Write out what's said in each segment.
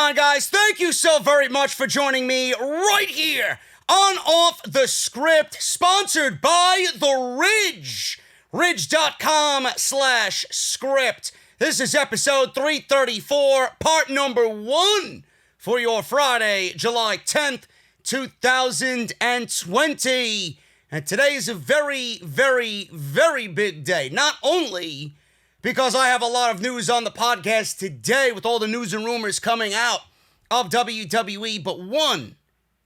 on, guys? Thank you so very much for joining me right here on Off the Script, sponsored by The Ridge. Ridge.com/script. This is episode 334, part number 1 for your Friday, July 10th, 2020. And today is a very, very, very big day. Not only because I have a lot of news on the podcast today with all the news and rumors coming out of WWE, but one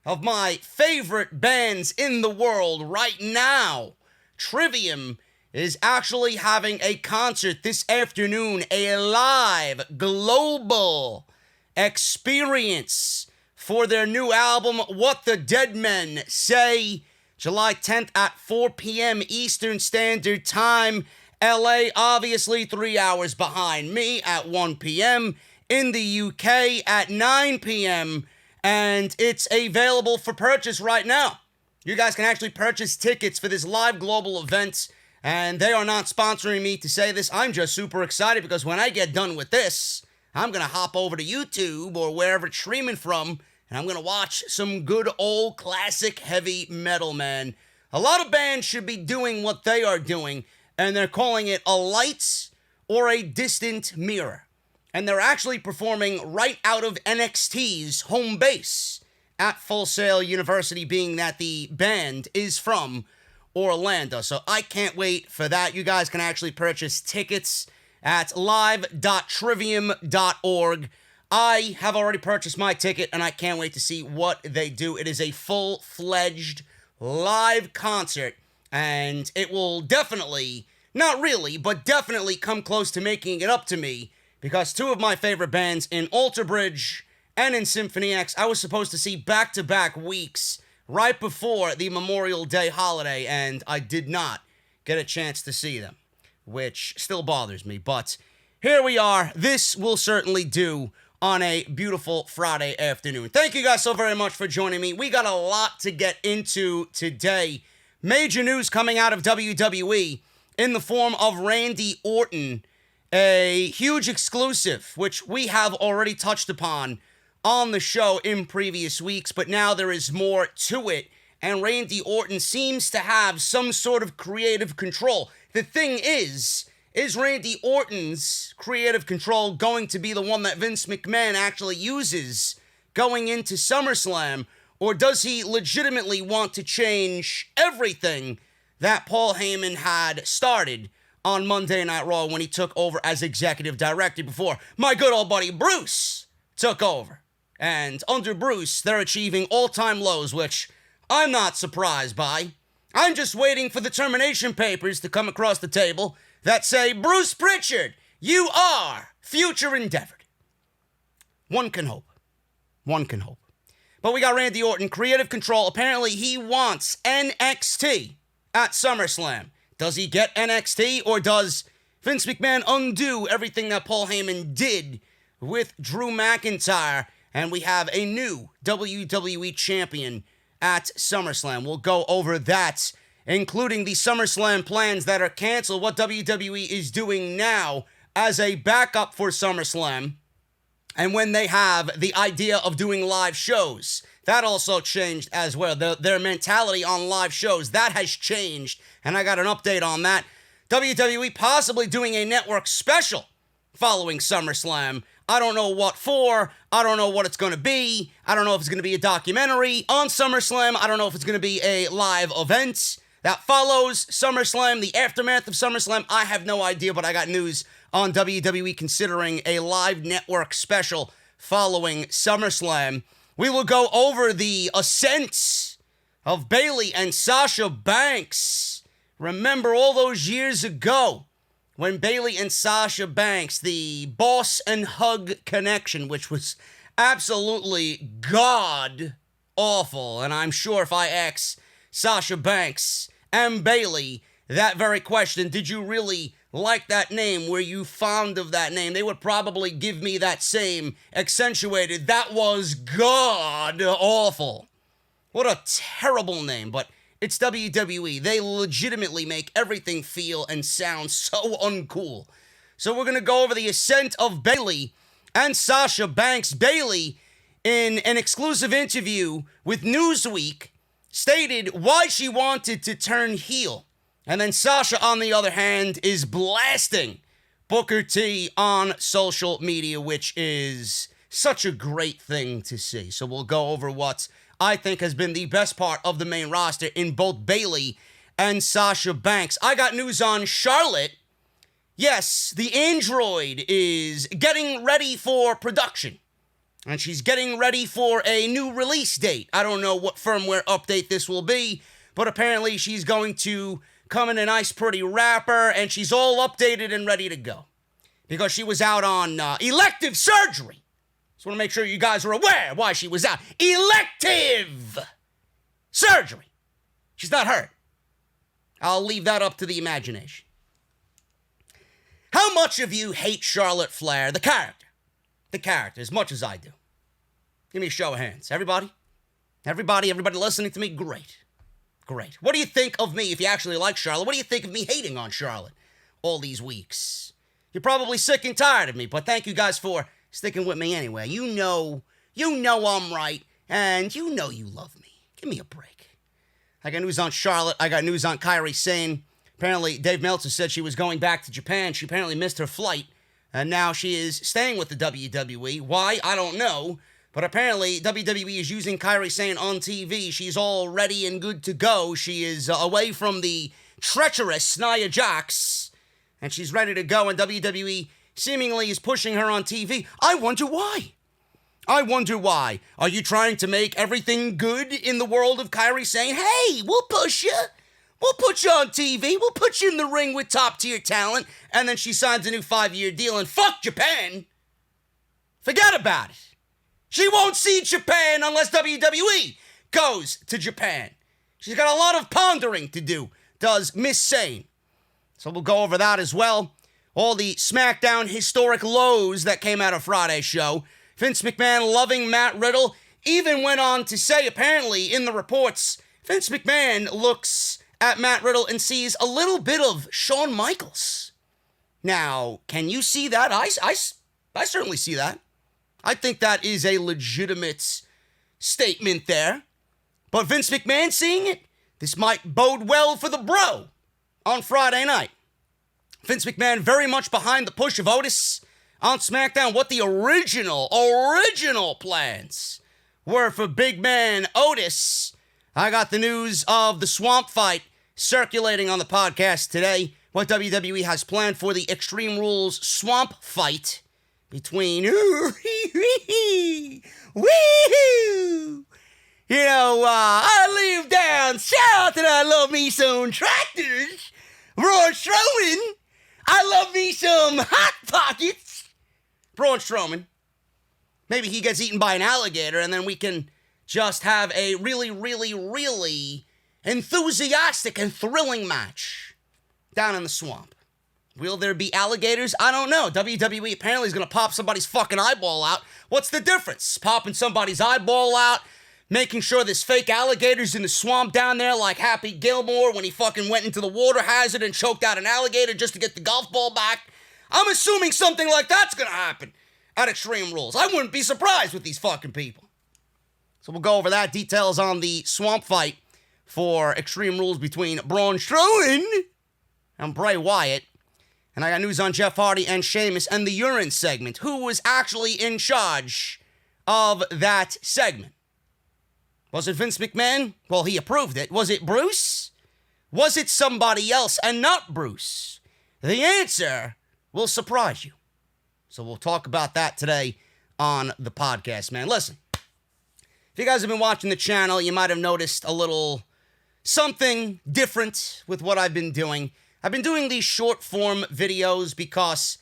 of my favorite bands in the world right now, Trivium, is actually having a concert this afternoon, a live global experience for their new album, What the Dead Men Say, July 10th at 4 p.m. Eastern Standard Time. LA, obviously 3 hours behind me at 1 p.m. In the UK at 9 p.m. And it's available for purchase right now. You guys can actually purchase tickets for this live global event. And they are not sponsoring me to say this. I'm just super excited because when I get done with this, I'm going to hop over to YouTube or wherever it's streaming from, and I'm going to watch some good old classic heavy metal, man. A lot of bands should be doing what they are doing, and they're calling it a light or a distant mirror. And they're actually performing right out of NXT's home base at Full Sail University, being that the band is from Orlando. So I can't wait for that. You guys can actually purchase tickets at live.trivium.org. I have already purchased my ticket, and I can't wait to see what they do. It is a full-fledged live concert, and it will definitely, not really, but definitely come close to making it up to me, because two of my favorite bands in Alter Bridge and in Symphony X, I was supposed to see back-to-back weeks right before the Memorial Day holiday, and I did not get a chance to see them, which still bothers me, but here we are. This will certainly do on a beautiful Friday afternoon. Thank you guys so very much for joining me. We got a lot to get into today. Major news coming out of WWE in the form of Randy Orton, a huge exclusive, which we have already touched upon on the show in previous weeks, but now there is more to it, and Randy Orton seems to have some sort of creative control. The thing is Randy Orton's creative control going to be the one that Vince McMahon actually uses going into SummerSlam, or does he legitimately want to change everything that Paul Heyman had started on Monday Night Raw when he took over as executive director before my good old buddy Bruce took over? And under Bruce, they're achieving all-time lows, which I'm not surprised by. I'm just waiting for the termination papers to come across the table that say, Bruce Pritchard, you are future endeavored. One can hope. One can hope. But we got Randy Orton, creative control. Apparently, he wants NXT at SummerSlam. Does he get NXT, or does Vince McMahon undo everything that Paul Heyman did with Drew McIntyre? And we have a new WWE champion at SummerSlam. We'll go over that, including the SummerSlam plans that are canceled, what WWE is doing now as a backup for SummerSlam, and when they have the idea of doing live shows. That also changed as well. Their mentality on live shows, that has changed, and I got an update on that. WWE possibly doing a network special following SummerSlam. I don't know what for. I don't know what it's going to be. I don't know if it's going to be a documentary on SummerSlam. I don't know if it's going to be a live event that follows SummerSlam, the aftermath of SummerSlam. I have no idea, but I got news on WWE considering a live network special following SummerSlam. We will go over the ascent of Bayley and Sasha Banks. Remember all those years ago when Bayley and Sasha Banks, the boss and hug connection, which was absolutely god-awful. And I'm sure if I ask Sasha Banks and Bayley that very question, did you really like that name? Were you fond of that name? They would probably give me that same accentuated, that was god-awful. What a terrible name, but it's WWE. They legitimately make everything feel and sound so uncool. So we're going to go over the ascent of Bayley and Sasha Banks. Bayley, in an exclusive interview with Newsweek, stated why she wanted to turn heel. And then Sasha, on the other hand, is blasting Booker T on social media, which is such a great thing to see. So we'll go over what I think has been the best part of the main roster in both Bayley and Sasha Banks. I got news on Charlotte. Yes, the android is getting ready for production. And she's getting ready for a new release date. I don't know what firmware update this will be, but apparently she's going to come in a nice, pretty wrapper, and she's all updated and ready to go. Because she was out on elective surgery. Just want to make sure you guys are aware why she was out. Elective surgery. She's not hurt. I'll leave that up to the imagination. How much of you hate Charlotte Flair, the character? The character, as much as I do. Give me a show of hands. Everybody? Everybody listening to me? Great. Great. What do you think of me if you actually like Charlotte? What do you think of me hating on Charlotte all these weeks? You're probably sick and tired of me, but thank you guys for sticking with me anyway. You know I'm right, and you know you love me. Give me a break. I got news on Charlotte. I got news on Kairi Sane. Apparently, Dave Meltzer said she was going back to Japan. She apparently missed her flight. And now she is staying with the WWE. Why? I don't know. But apparently, WWE is using Kairi Sane on TV. She's all ready and good to go. She is away from the treacherous Nia Jax. And she's ready to go. And WWE seemingly is pushing her on TV. I wonder why. I wonder why. Are you trying to make everything good in the world of Kairi Sane? Hey, we'll push you. We'll put you on TV. We'll put you in the ring with top-tier talent. And then she signs a new 5-year deal. And fuck Japan. Forget about it. She won't see Japan unless WWE goes to Japan. She's got a lot of pondering to do, does Miss Sane. So we'll go over that as well. All the SmackDown historic lows that came out of Friday's show. Vince McMahon loving Matt Riddle. Even went on to say, apparently, in the reports, Vince McMahon looks at Matt Riddle and sees a little bit of Shawn Michaels. Now, can you see that? I certainly see that. I think that is a legitimate statement there. But Vince McMahon seeing it, this might bode well for the bro on Friday night. Vince McMahon very much behind the push of Otis on SmackDown. What the original plans were for big man Otis. I got the news of the Swamp Fight circulating on the podcast today. What WWE has planned for the Extreme Rules Swamp Fight between I live down south and I love me some tractors. Braun Strowman. I love me some Hot Pockets. Braun Strowman. Maybe he gets eaten by an alligator and then we can just have a really, really, really enthusiastic and thrilling match down in the swamp. Will there be alligators? I don't know. WWE apparently is going to pop somebody's fucking eyeball out. What's the difference? Popping somebody's eyeball out, making sure there's fake alligators in the swamp down there like Happy Gilmore when he fucking went into the water hazard and choked out an alligator just to get the golf ball back. I'm assuming something like that's going to happen at Extreme Rules. I wouldn't be surprised with these fucking people. So we'll go over that. Details on the swamp fight for Extreme Rules between Braun Strowman and Bray Wyatt. And I got news on Jeff Hardy and Sheamus and the urine segment. Who was actually in charge of that segment? Was it Vince McMahon? Well, he approved it. Was it Bruce? Was it somebody else and not Bruce? The answer will surprise you. So we'll talk about that today on the podcast, man. Listen, if you guys have been watching the channel, you might have noticed a little something different with what I've been doing. I've been doing these short-form videos because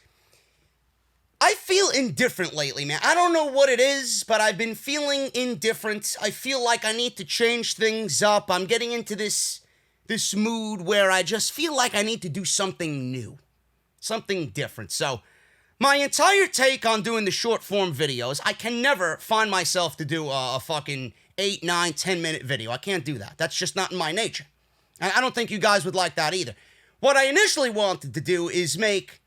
I feel indifferent lately, man. I don't know what it is, but I've been feeling indifferent. I feel like I need to change things up. I'm getting into this mood where I just feel like I need to do something new, something different. So my entire take on doing the short-form videos, I can never find myself to do a fucking 8, 9, 10-minute video. I can't do that. That's just not in my nature. And I don't think you guys would like that either. What I initially wanted to do is make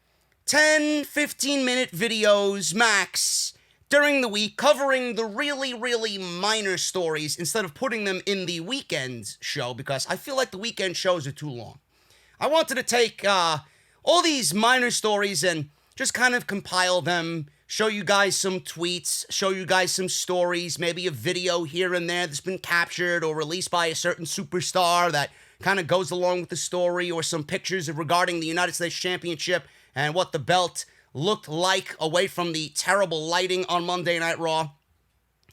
10, 15-minute videos max during the week covering the really, really minor stories instead of putting them in the weekend show because I feel like the weekend shows are too long. I wanted to take all these minor stories and just kind of compile them, show you guys some tweets, show you guys some stories, maybe a video here and there that's been captured or released by a certain superstar that kind of goes along with the story, or some pictures regarding the United States Championship and what the belt looked like away from the terrible lighting on Monday Night Raw.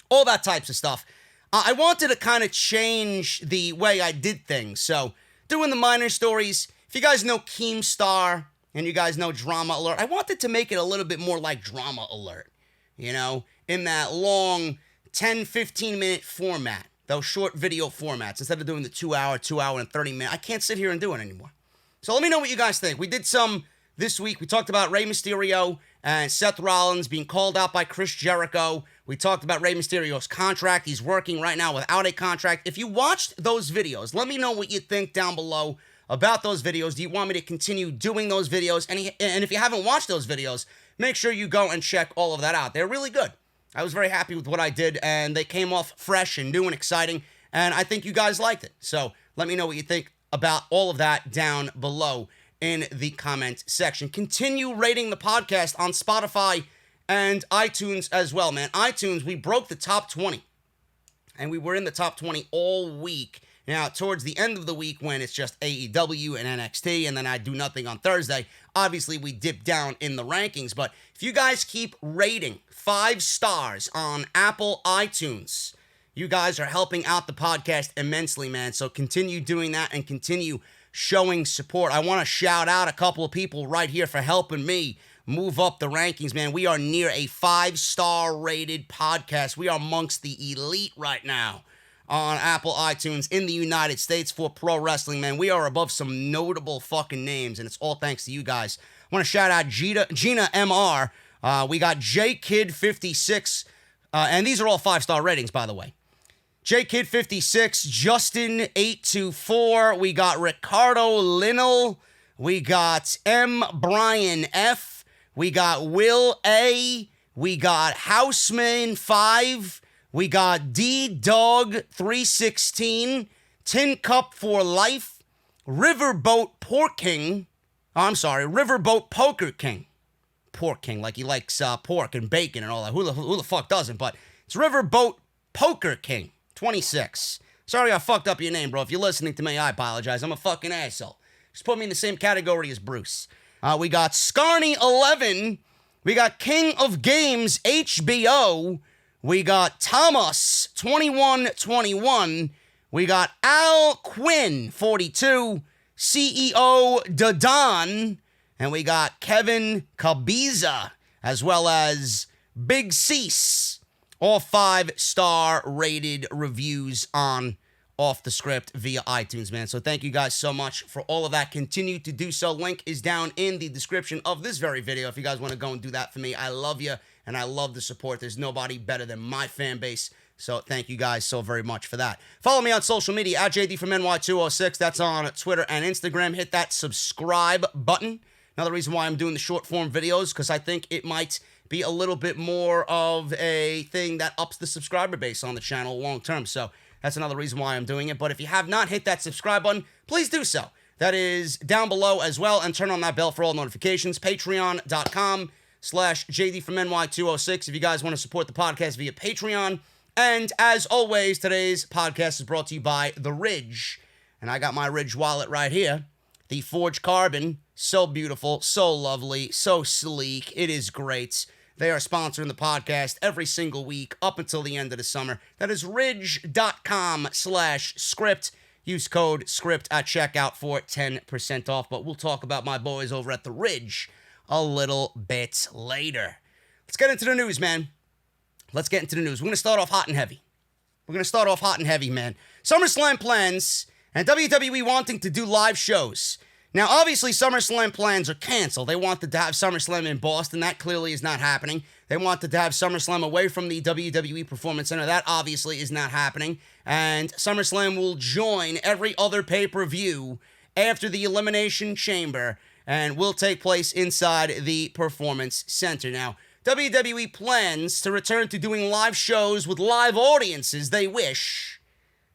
All that types of stuff. I wanted to kind of change the way I did things. So, doing the minor stories, if you guys know Keemstar and you guys know Drama Alert, I wanted to make it a little bit more like Drama Alert, you know, in that long 10, 15-minute format, those short video formats, instead of doing the 2 hour and 30-minute. I can't sit here and do it anymore. So let me know what you guys think. We did some this week. We talked about Rey Mysterio and Seth Rollins being called out by Chris Jericho. We talked about Rey Mysterio's contract. He's working right now without a contract. If you watched those videos, let me know what you think down below about those videos. Do you want me to continue doing those videos? And if you haven't watched those videos, make sure you go and check all of that out. They're really good. I was very happy with what I did, and they came off fresh and new and exciting, and I think you guys liked it. So let me know what you think about all of that down below in the comment section. Continue rating the podcast on Spotify and iTunes as well, man. iTunes, we broke the top 20, and we were in the top 20 all week. Now, towards the end of the week, when it's just AEW and NXT, and then I do nothing on Thursday, obviously we dip down in the rankings. But if you guys keep rating 5 stars on Apple iTunes, you guys are helping out the podcast immensely, man. So continue doing that and continue showing support. I want to shout out a couple of people right here for helping me move up the rankings, man. We are near a 5-star rated podcast. We are amongst the elite right now on Apple iTunes in the United States for pro wrestling, man. We are above some notable fucking names, and it's all thanks to you guys. I want to shout out Gina MR. We got JKid56, and these are all 5-star ratings, by the way. JKid56, Justin824, we got Ricardo Linnell, we got M. Brian F., we got Will A., we got Houseman5, we got D-Dog316, Tin Cup for Life, Riverboat Pork King, Riverboat Poker King. Pork King, like he likes pork and bacon and all that. Who the fuck doesn't? But it's Riverboat Poker King, 26. Sorry I fucked up your name, bro. If you're listening to me, I apologize. I'm a fucking asshole. Just put me in the same category as Bruce. We got Scarney11. We got King of Games HBO. We got Thomas2121. We got Al Quinn 42. CEO Dadan. And we got Kevin Cabiza, as well as Big Cease. All 5-star rated reviews on Off the Script via iTunes, man. So thank you guys so much for all of that. Continue to do so. Link is down in the description of this very video if you guys want to go and do that for me. I love you, and I love the support. There's nobody better than my fan base. So thank you guys so very much for that. Follow me on social media at JDfromNY206. That's on Twitter and Instagram. Hit that subscribe button. Another reason why I'm doing the short form videos, because I think it might be a little bit more of a thing that ups the subscriber base on the channel long term. So that's another reason why I'm doing it. But if you have not hit that subscribe button, please do so. That is down below as well. And turn on that bell for all notifications. Patreon.com/JDfromNY206 if you guys want to support the podcast via Patreon. And as always, today's podcast is brought to you by The Ridge. And I got my Ridge wallet right here. The Forged Carbon. So beautiful, so lovely, so sleek. It is great. They are sponsoring the podcast every single week up until the end of the summer. That is ridge.com/script. Use code SCRIPT at checkout for 10% off. But we'll talk about my boys over at The Ridge a little bit later. Let's get into the news, man. Let's get into the news. We're going to start off hot and heavy. Man. SummerSlam Plans and WWE wanting to do live shows. Now, obviously, SummerSlam Plans are canceled. They wanted to have SummerSlam in Boston. That clearly is not happening. They wanted to have SummerSlam away from the WWE Performance Center. That obviously is not happening. And SummerSlam will join every other pay-per-view after the Elimination Chamber and will take place inside the Performance Center. Now, WWE plans to return to doing live shows with live audiences. They wish.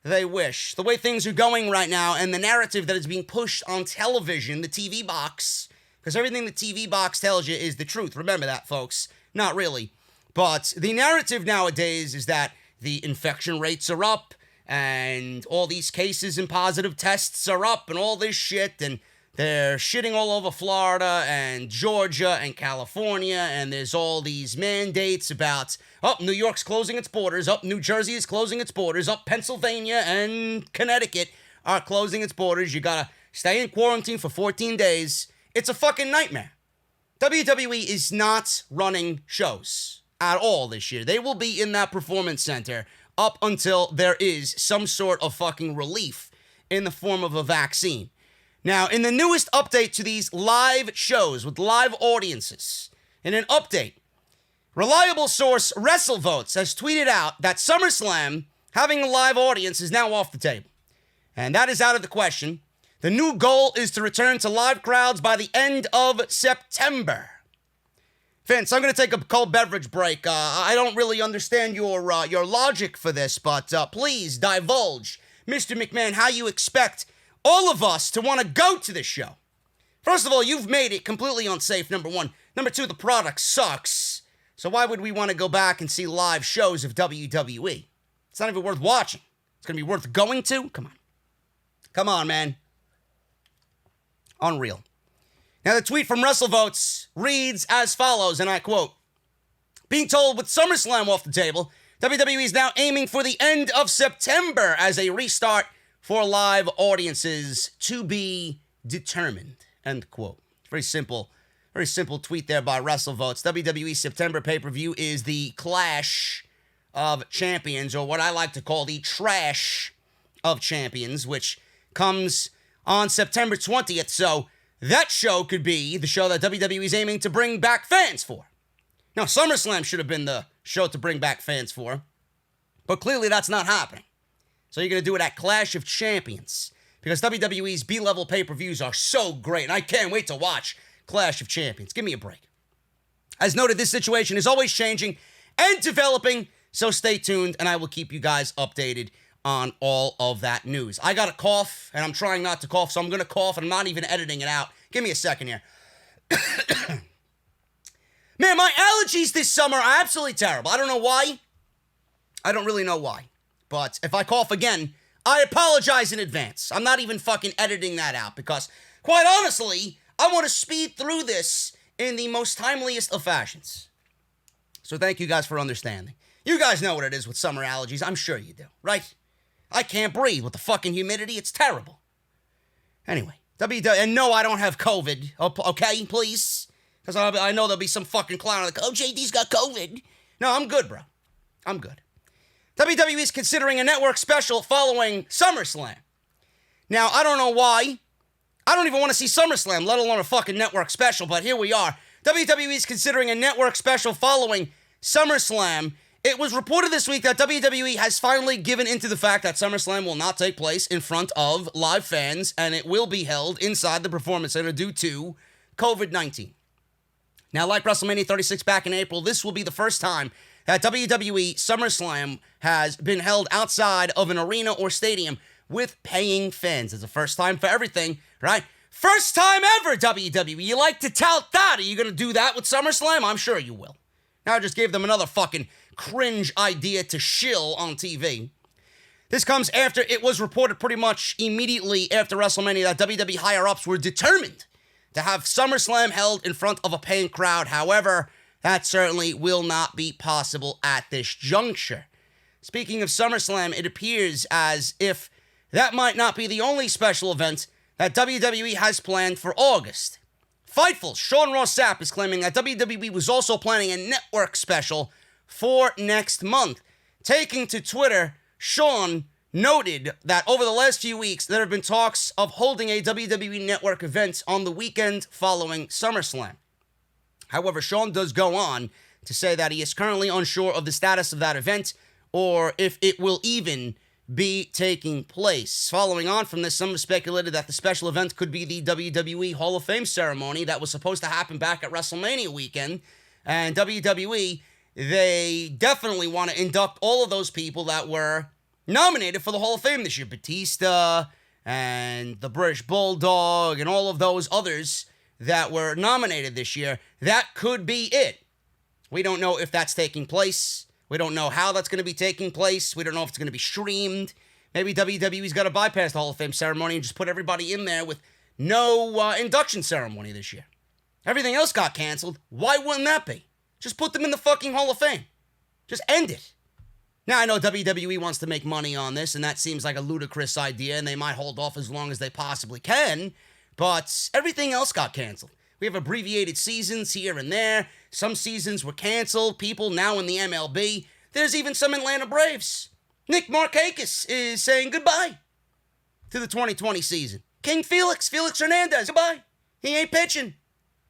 The way things are going right now and the narrative that is being pushed on television, the TV box, because everything the TV box tells you is the truth. Remember that, folks. Not really. But the narrative nowadays is that the infection rates are up and all these cases and positive tests are up and all this shit, and they're shitting all over Florida and Georgia and California, and there's all these mandates about, New York's closing its borders, New Jersey is closing its borders, Pennsylvania and Connecticut are closing its borders. You gotta stay in quarantine for 14 days. It's a fucking nightmare. WWE is not running shows at all this year. They will be in that Performance Center up until there is some sort of fucking relief in the form of a vaccine. Now, in the newest update to these live shows with live audiences, in an update, reliable source WrestleVotes has tweeted out that SummerSlam having a live audience is now off the table. And that is out of the question. The new goal is to return to live crowds by the end of September. Vince, I'm going to take a cold beverage break. I don't really understand your logic for this, but please divulge, Mr. McMahon, how you expect all of us to want to go to this show. First of all, you've made it completely unsafe, number one. Number two, the product sucks. So why would we want to go back and see live shows of WWE? It's not even worth watching. It's going to be worth going to? Come on. Come on, man. Unreal. Now, the tweet from WrestleVotes reads as follows, and I quote, "Being told with SummerSlam off the table, WWE is now aiming for the end of September as a restart for live audiences to be determined." End quote. Very simple tweet there by WrestleVotes. WWE September pay-per-view is the Clash of Champions, or what I like to call the Trash of Champions, which comes on September 20th. So that show could be the show that WWE is aiming to bring back fans for. Now, SummerSlam should have been the show to bring back fans for, but clearly that's not happening. So you're going to do it at Clash of Champions, because WWE's B-level pay-per-views are so great, and I can't wait to watch Clash of Champions. Give me a break. As noted, this situation is always changing and developing, so stay tuned, and I will keep you guys updated on all of that news. I got a cough, and I'm trying not to cough, so I'm going to cough, and I'm not even editing it out. Give me a second here. Man, my allergies this summer are absolutely terrible. I don't know why. I don't really know why. But if I cough again, I apologize in advance. I'm not even fucking editing that out because, quite honestly, I want to speed through this in the most timeliest of fashions. So thank you guys for understanding. You guys know what it is with summer allergies. I'm sure you do, right? I can't breathe with the fucking humidity. It's terrible. Anyway, and no, I don't have COVID, okay, please? Because I know there'll be some fucking clown like, oh, JD's got COVID. No, I'm good, bro. I'm good. WWE is considering a network special following SummerSlam. Now, I don't know why. I don't even want to see SummerSlam, let alone a fucking network special, but here we are. WWE is considering a network special following SummerSlam. It was reported this week that WWE has finally given into the fact that SummerSlam will not take place in front of live fans, and it will be held inside the Performance Center due to COVID-19. Now, like WrestleMania 36 back in April, this will be the first time that WWE SummerSlam has been held outside of an arena or stadium with paying fans. It's the first time for everything, right? First time ever, WWE. You like to tout that. Are you going to do that with SummerSlam? I'm sure you will. Now I just gave them another fucking cringe idea to shill on TV. This comes after it was reported pretty much immediately after WrestleMania that WWE higher-ups were determined to have SummerSlam held in front of a paying crowd. However, that certainly will not be possible at this juncture. Speaking of SummerSlam, it appears as if that might not be the only special event that WWE has planned for August. Fightful Sean Ross Sapp is claiming that WWE was also planning a network special for next month. Taking to Twitter, Sean noted that over the last few weeks, there have been talks of holding a WWE Network event on the weekend following SummerSlam. However, Sean does go on to say that he is currently unsure of the status of that event or if it will even be taking place. Following on from this, some have speculated that the special event could be the WWE Hall of Fame ceremony that was supposed to happen back at WrestleMania weekend. And WWE, they definitely want to induct all of those people that were nominated for the Hall of Fame this year. Batista and the British Bulldog and all of those others that were nominated this year. That could be it. We don't know if that's taking place. We don't know how that's going to be taking place. We don't know if it's going to be streamed. Maybe WWE's got to bypass the Hall of Fame ceremony and just put everybody in there with no induction ceremony this year. Everything else got canceled. Why wouldn't that be? Just put them in the fucking Hall of Fame. Just end it. Now, I know WWE wants to make money on this, and that seems like a ludicrous idea, and they might hold off as long as they possibly can, but everything else got canceled. We have abbreviated seasons here and there. Some seasons were canceled. People now in the MLB. There's even some Atlanta Braves. Nick Markakis is saying goodbye to the 2020 season. King Felix Hernandez, goodbye. He ain't pitching.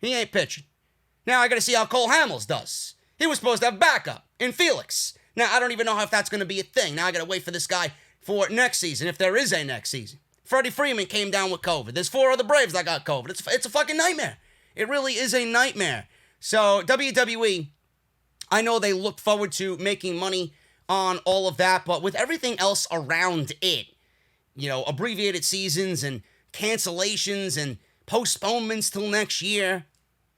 Now I got to see how Cole Hamels does. He was supposed to have backup in Felix. Now I don't even know if that's going to be a thing. Now I got to wait for this guy for next season, if there is a next season. Freddie Freeman came down with COVID. There's 4 other Braves that got COVID. It's a fucking nightmare. It really is a nightmare. So WWE, I know they look forward to making money on all of that, but with everything else around it, abbreviated seasons and cancellations and postponements till next year,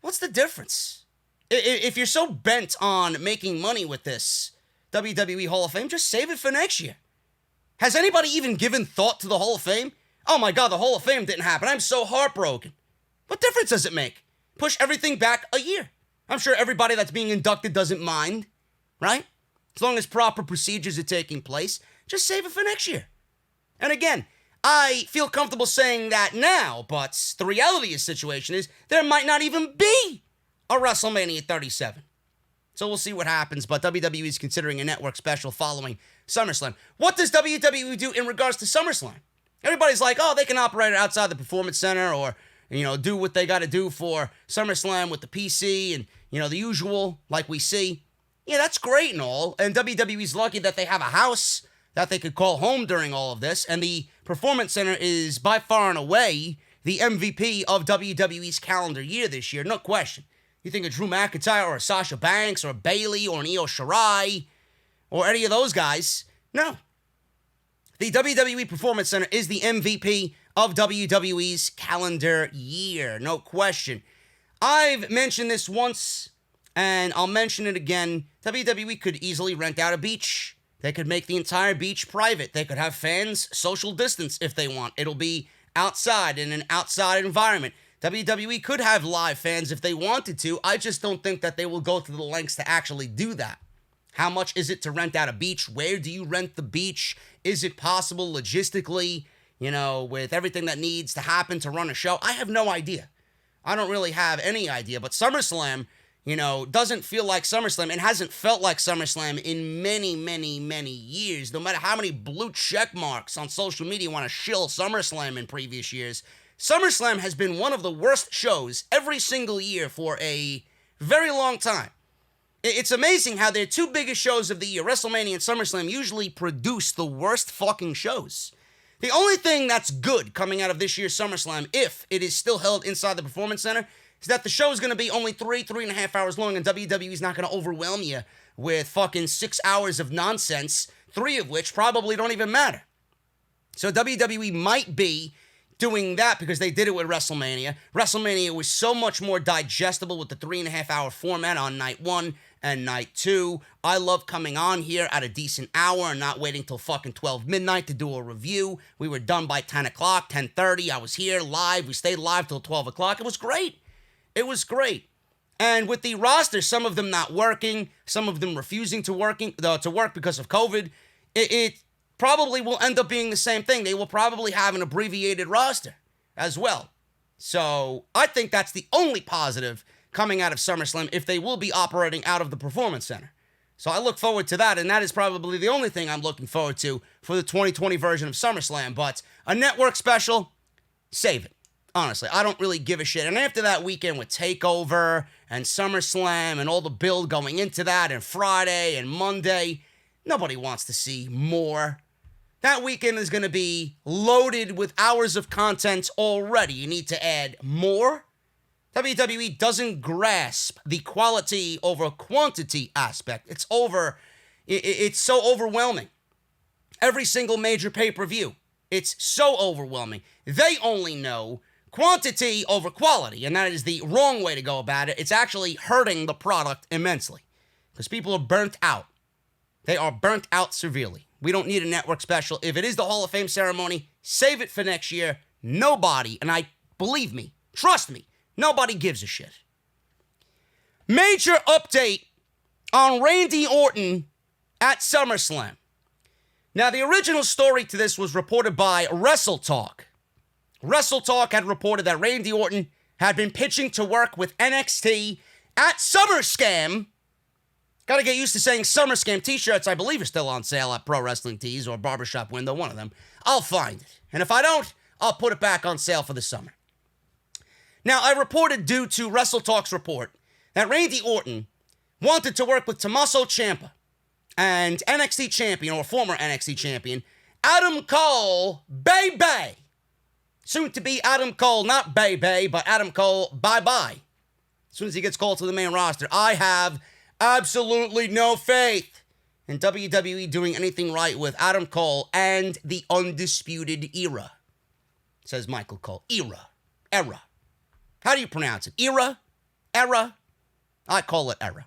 what's the difference? If you're so bent on making money with this WWE Hall of Fame, just save it for next year. Has anybody even given thought to the Hall of Fame? Oh my God, the Hall of Fame didn't happen. I'm so heartbroken. What difference does it make? Push everything back a year. I'm sure everybody that's being inducted doesn't mind, right? As long as proper procedures are taking place, just save it for next year. And again, I feel comfortable saying that now, but the reality of the situation is there might not even be a WrestleMania 37. So we'll see what happens, but WWE is considering a network special following SummerSlam. What does WWE do in regards to SummerSlam? Everybody's like, oh, they can operate it outside the Performance Center or, do what they got to do for SummerSlam with the PC and, the usual like we see. Yeah, that's great and all. And WWE's lucky that they have a house that they could call home during all of this. And the Performance Center is by far and away the MVP of WWE's calendar year this year. No question. You think of Drew McIntyre or Sasha Banks or Bayley or an Io Shirai or any of those guys? No. The WWE Performance Center is the MVP of WWE's calendar year. No question. I've mentioned this once, and I'll mention it again. WWE could easily rent out a beach. They could make the entire beach private. They could have fans social distance if they want. It'll be outside in an outside environment. WWE could have live fans if they wanted to. I just don't think that they will go to the lengths to actually do that. How much is it to rent out a beach? Where do you rent the beach? Is it possible logistically, with everything that needs to happen to run a show? I have no idea. I don't really have any idea. But SummerSlam, doesn't feel like SummerSlam. It hasn't felt like SummerSlam in many, many, many years. No matter how many blue check marks on social media want to shill SummerSlam in previous years, SummerSlam has been one of the worst shows every single year for a very long time. It's amazing how their 2 biggest shows of the year, WrestleMania and SummerSlam, usually produce the worst fucking shows. The only thing that's good coming out of this year's SummerSlam, if it is still held inside the Performance Center, is that the show is going to be only 3.5 hours long, and WWE's not going to overwhelm you with fucking 6 hours of nonsense, 3 of which probably don't even matter. So WWE might be doing that because they did it with WrestleMania. WrestleMania was so much more digestible with the 3.5 hour format on night 1 and night 2. I love coming on here at a decent hour and not waiting till fucking 12 midnight to do a review. We were done by 10 o'clock, 10:30. I was here live. We stayed live till 12 o'clock. It was great. It was great. And with the roster, some of them not working, some of them refusing to work because of COVID, it probably will end up being the same thing. They will probably have an abbreviated roster as well. So I think that's the only positive coming out of SummerSlam if they will be operating out of the Performance Center. So I look forward to that, and that is probably the only thing I'm looking forward to for the 2020 version of SummerSlam. But a network special, save it. Honestly, I don't really give a shit. And after that weekend with TakeOver and SummerSlam and all the build going into that and Friday and Monday, nobody wants to see more That weekend is going to be loaded with hours of content already. You need to add more. WWE doesn't grasp the quality over quantity aspect. It's so overwhelming. Every single major pay-per-view, it's so overwhelming. They only know quantity over quality, and that is the wrong way to go about it. It's actually hurting the product immensely because people are burnt out. They are burnt out severely. We don't need a network special. If it is the Hall of Fame ceremony, save it for next year. Nobody, and believe me, trust me, nobody gives a shit. Major update on Randy Orton at SummerSlam. Now, the original story to this was reported by Wrestle Talk. Wrestle Talk had reported that Randy Orton had been pitching to work with NXT at SummerSlam. Gotta get used to saying SummerSlam t-shirts, I believe, are still on sale at Pro Wrestling Tees or Barbershop Window, one of them. I'll find it. And if I don't, I'll put it back on sale for the summer. Now, I reported due to Wrestle Talk's report that Randy Orton wanted to work with Tommaso Ciampa and NXT champion, or former NXT champion, Adam Cole, baby. Soon to be Adam Cole, not baby, but Adam Cole, bye-bye. As soon as he gets called to the main roster, I have absolutely no faith in WWE doing anything right with Adam Cole and the Undisputed Era. Says Michael Cole. Era. How do you pronounce it? Era? I call it era.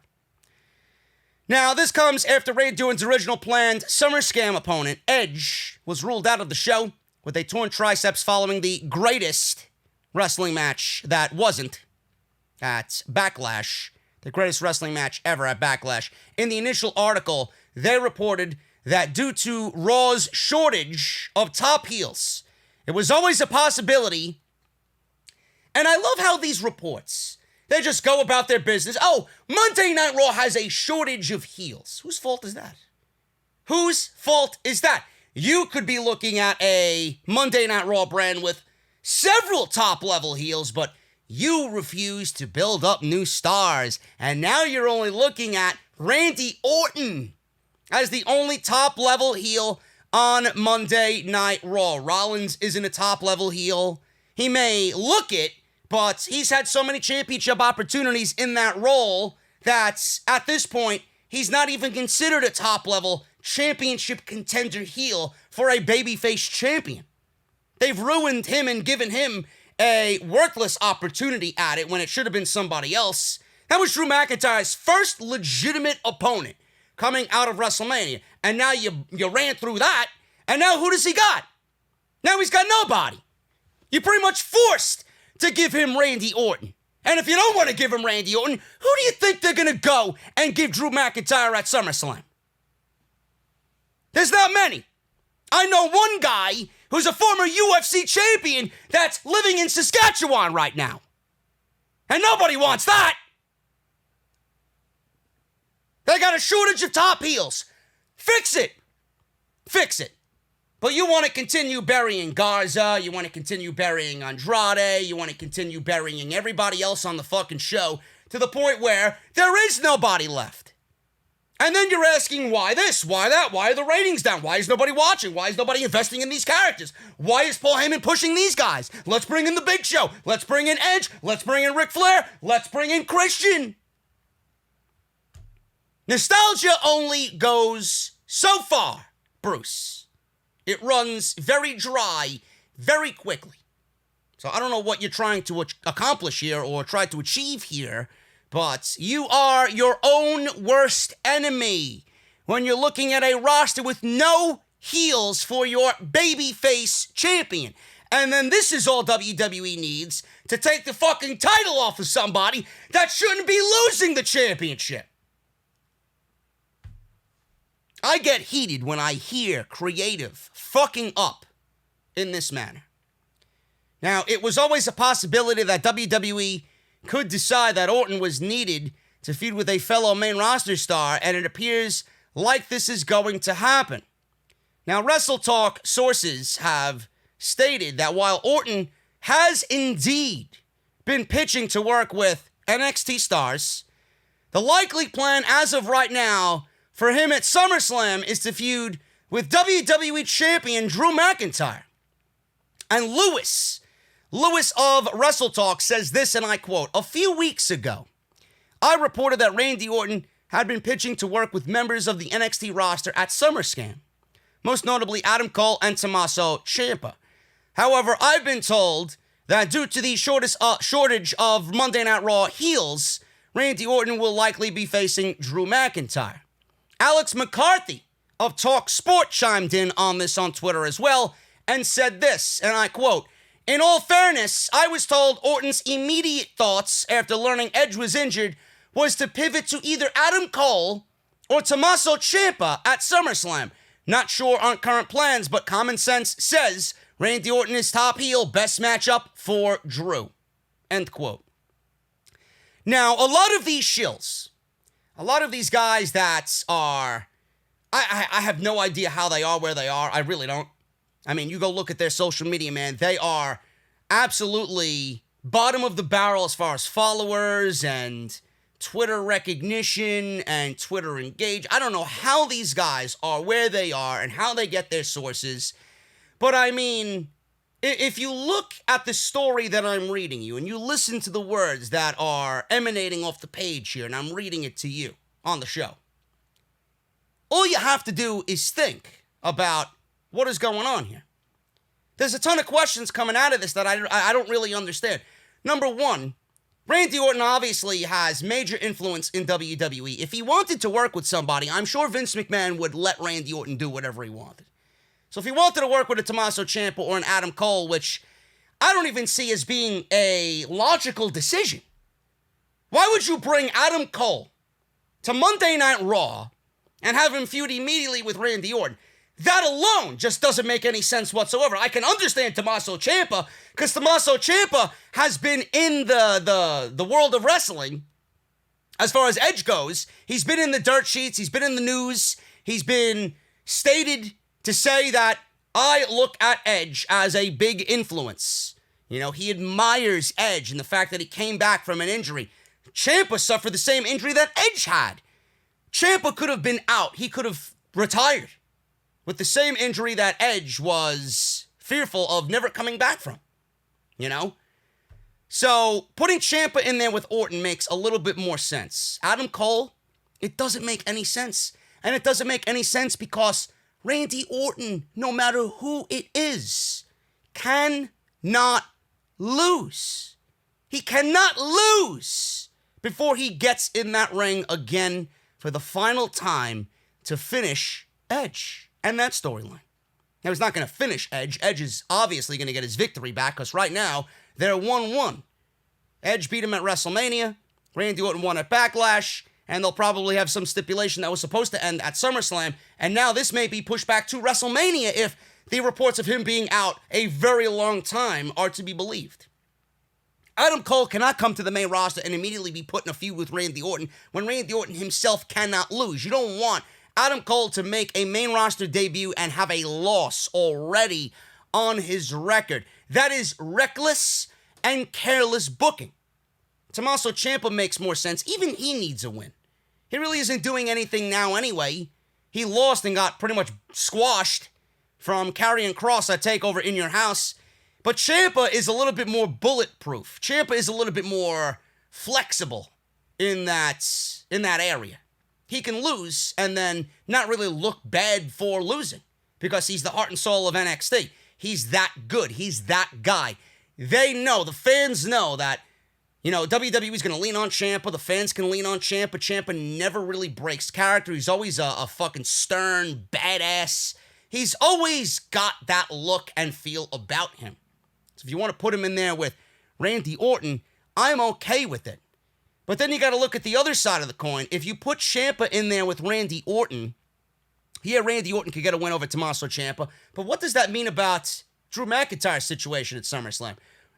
Now, this comes after Randy Orton's original planned SummerSlam opponent, Edge, was ruled out of the show with a torn triceps following the greatest wrestling match that wasn't at Backlash, the greatest wrestling match ever at Backlash. In the initial article, they reported that due to Raw's shortage of top heels, it was always a possibility. And I love how these reports, they just go about their business. Oh, Monday Night Raw has a shortage of heels. Whose fault is that? Whose fault is that? You could be looking at a Monday Night Raw brand with several top-level heels, but you refuse to build up new stars. And now you're only looking at Randy Orton as the only top-level heel on Monday Night Raw. Rollins isn't a top-level heel. He may look it, but he's had so many championship opportunities in that role that at this point, he's not even considered a top-level championship contender heel for a babyface champion. They've ruined him and given him a worthless opportunity at it when it should have been somebody else. That was Drew McIntyre's first legitimate opponent coming out of WrestleMania. And now you ran through that, and now who does he got? Now he's got nobody. You pretty much forced to give him Randy Orton. And if you don't want to give him Randy Orton, who do you think they're going to go and give Drew McIntyre at SummerSlam? There's not many. I know one guy who's a former UFC champion that's living in Saskatchewan right now. And nobody wants that. They got a shortage of top heels. Fix it. But you want to continue burying Garza, you want to continue burying Andrade, you want to continue burying everybody else on the fucking show to the point where there is nobody left. And then you're asking why this, why that, why are the ratings down? Why is nobody watching? Why is nobody investing in these characters? Why is Paul Heyman pushing these guys? Let's bring in the Big Show. Let's bring in Edge. Let's bring in Ric Flair. Let's bring in Christian. Nostalgia only goes so far, Bruce. It runs very dry, very quickly. So I don't know what you're trying to accomplish here or try to achieve here, but you are your own worst enemy when you're looking at a roster with no heels for your babyface champion. And then this is all WWE needs to take the fucking title off of somebody that shouldn't be losing the championship. I get heated when I hear creative fucking up in this manner. Now, it was always a possibility that WWE could decide that Orton was needed to feud with a fellow main roster star, and it appears like this is going to happen. Now, Wrestle Talk sources have stated that while Orton has indeed been pitching to work with NXT stars, the likely plan as of right now for him at SummerSlam is to feud with WWE Champion Drew McIntyre. And Lewis of Wrestle Talk says this, and I quote, "A few weeks ago, I reported that Randy Orton had been pitching to work with members of the NXT roster at SummerSlam, most notably Adam Cole and Tommaso Ciampa. However, I've been told that due to the shortage of Monday Night Raw heels, Randy Orton will likely be facing Drew McIntyre." Alex McCarthy of Talk Sport chimed in on this on Twitter as well and said this, and I quote, "In all fairness, I was told Orton's immediate thoughts after learning Edge was injured was to pivot to either Adam Cole or Tommaso Ciampa at SummerSlam. Not sure on current plans, but common sense says Randy Orton is top heel, best matchup for Drew." End quote. Now, a lot of these shills, a lot of these guys that are, I have no idea how they are where they are. I really don't. I mean, you go look at their social media, man. They are absolutely bottom of the barrel as far as followers and Twitter recognition and Twitter engage. I don't know how these guys are where they are and how they get their sources. But I mean, if you look at the story that I'm reading you and you listen to the words that are emanating off the page here, and I'm reading it to you on the show, all you have to do is think about what is going on here. There's a ton of questions coming out of this that I don't really understand. Number one, Randy Orton obviously has major influence in WWE. If he wanted to work with somebody, I'm sure Vince McMahon would let Randy Orton do whatever he wanted. So if he wanted to work with a Tommaso Ciampa or an Adam Cole, which I don't even see as being a logical decision, why would you bring Adam Cole to Monday Night Raw and have him feud immediately with Randy Orton? That alone just doesn't make any sense whatsoever. I can understand Tommaso Ciampa, because Tommaso Ciampa has been in the world of wrestling as far as Edge goes. He's been in the dirt sheets. He's been in the news. He's been stated to say that I look at Edge as a big influence. You know, he admires Edge and the fact that he came back from an injury. Ciampa suffered the same injury that Edge had. Ciampa could have been out. He could have retired with the same injury that Edge was fearful of never coming back from, you know? So putting Ciampa in there with Orton makes a little bit more sense. Adam Cole, it doesn't make any sense. And it doesn't make any sense because Randy Orton, no matter who it is, cannot lose. He cannot lose before he gets in that ring again for the final time to finish Edge and that storyline. Now, he's not going to finish Edge. Edge is obviously going to get his victory back because right now they're 1-1. Edge beat him at WrestleMania. Randy Orton won at Backlash. And they'll probably have some stipulation that was supposed to end at SummerSlam. And now this may be pushed back to WrestleMania if the reports of him being out a very long time are to be believed. Adam Cole cannot come to the main roster and immediately be put in a feud with Randy Orton when Randy Orton himself cannot lose. You don't want Adam Cole to make a main roster debut and have a loss already on his record. That is reckless and careless booking. Tommaso Ciampa makes more sense. Even he needs a win. He really isn't doing anything now anyway. He lost and got pretty much squashed from Karrion Kross at TakeOver in Your House. But Ciampa is a little bit more bulletproof. Ciampa is a little bit more flexible in that area. He can lose and then not really look bad for losing because he's the heart and soul of NXT. He's that good. He's that guy. They know, the fans know that, you know, WWE's going to lean on Ciampa. The fans can lean on Ciampa. Ciampa never really breaks character. He's always a fucking stern, badass. He's always got that look and feel about him. So if you want to put him in there with Randy Orton, I'm okay with it. But then you got to look at the other side of the coin. If you put Ciampa in there with Randy Orton, yeah, Randy Orton could get a win over Tommaso Ciampa. But what does that mean about Drew McIntyre's situation at SummerSlam?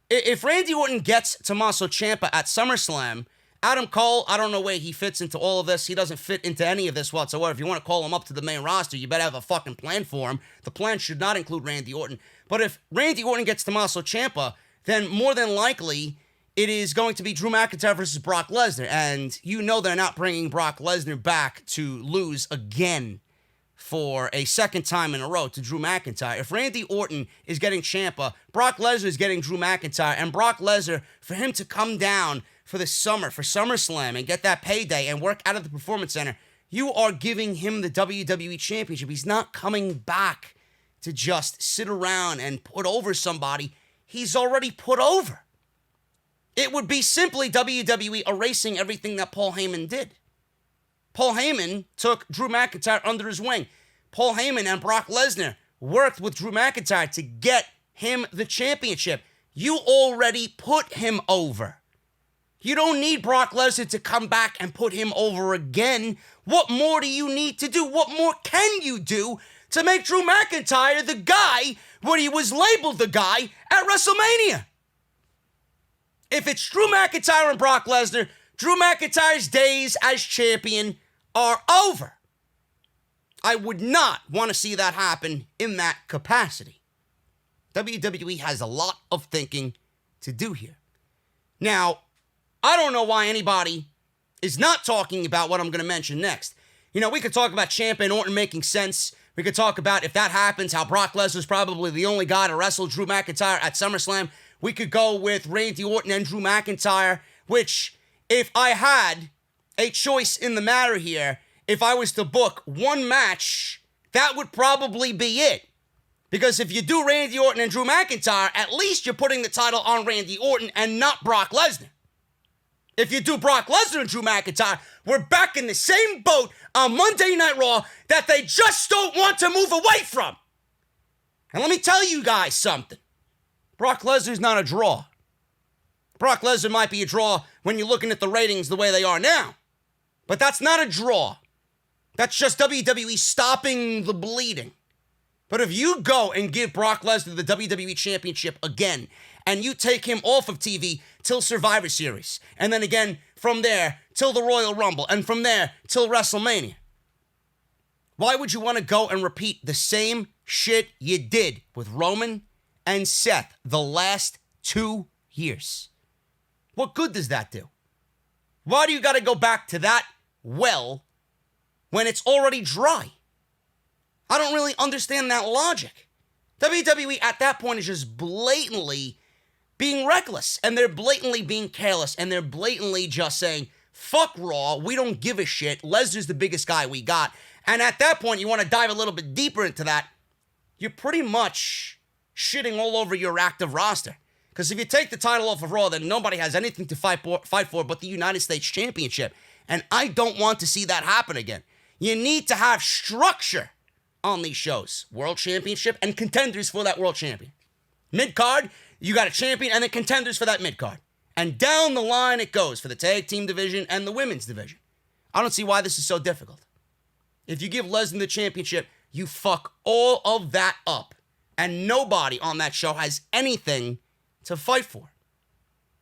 If Randy Orton gets Tommaso Ciampa at SummerSlam, Adam Cole, I don't know where he fits into all of this. He doesn't fit into any of this whatsoever. If you want to call him up to the main roster, you better have a fucking plan for him. The plan should not include Randy Orton. But if Randy Orton gets Tommaso Ciampa, then more than likely it is going to be Drew McIntyre versus Brock Lesnar. And you know they're not bringing Brock Lesnar back to lose again for a second time in a row to Drew McIntyre. If Randy Orton is getting Ciampa, Brock Lesnar is getting Drew McIntyre, and Brock Lesnar, for him to come down for the summer, for SummerSlam, and get that payday and work out of the Performance Center, you are giving him the WWE Championship. He's not coming back to just sit around and put over somebody he's already put over. It would be simply WWE erasing everything that Paul Heyman did. Paul Heyman took Drew McIntyre under his wing. Paul Heyman and Brock Lesnar worked with Drew McIntyre to get him the championship. You already put him over. You don't need Brock Lesnar to come back and put him over again. What more do you need to do? What more can you do to make Drew McIntyre the guy when he was labeled the guy at WrestleMania? If it's Drew McIntyre and Brock Lesnar, Drew McIntyre's days as champion are over. I would not want to see that happen in that capacity. WWE has a lot of thinking to do here. Now, I don't know why anybody is not talking about what I'm going to mention next. You know, we could talk about Ciampa and Orton making sense. We could talk about, if that happens, how Brock Lesnar's probably the only guy to wrestle Drew McIntyre at SummerSlam. We could go with Randy Orton and Drew McIntyre, which, if I had a choice in the matter here, if I was to book one match, that would probably be it. Because if you do Randy Orton and Drew McIntyre, at least you're putting the title on Randy Orton and not Brock Lesnar. If you do Brock Lesnar and Drew McIntyre, we're back in the same boat on Monday Night Raw that they just don't want to move away from. And let me tell you guys something. Brock Lesnar's not a draw. Brock Lesnar might be a draw when you're looking at the ratings the way they are now. But that's not a draw. That's just WWE stopping the bleeding. But if you go and give Brock Lesnar the WWE Championship again, and you take him off of TV till Survivor Series, and then again from there till the Royal Rumble, and from there till WrestleMania, why would you want to go and repeat the same shit you did with Roman and Seth the last 2 years? What good does that do? Why do you got to go back to that well when it's already dry? I don't really understand that logic. WWE at that point is just blatantly being reckless, and they're blatantly being careless, and they're blatantly just saying, fuck Raw, we don't give a shit, Lesnar's the biggest guy we got. And at that point, you want to dive a little bit deeper into that, you're pretty much shitting all over your active roster. Because if you take the title off of Raw, then nobody has anything to fight for but the United States Championship. And I don't want to see that happen again. You need to have structure on these shows. World Championship and contenders for that World Champion. Mid-card, you got a champion and the contenders for that mid-card. And down the line it goes for the tag team division and the women's division. I don't see why this is so difficult. If you give Lesnar the championship, you fuck all of that up. And nobody on that show has anything to fight for.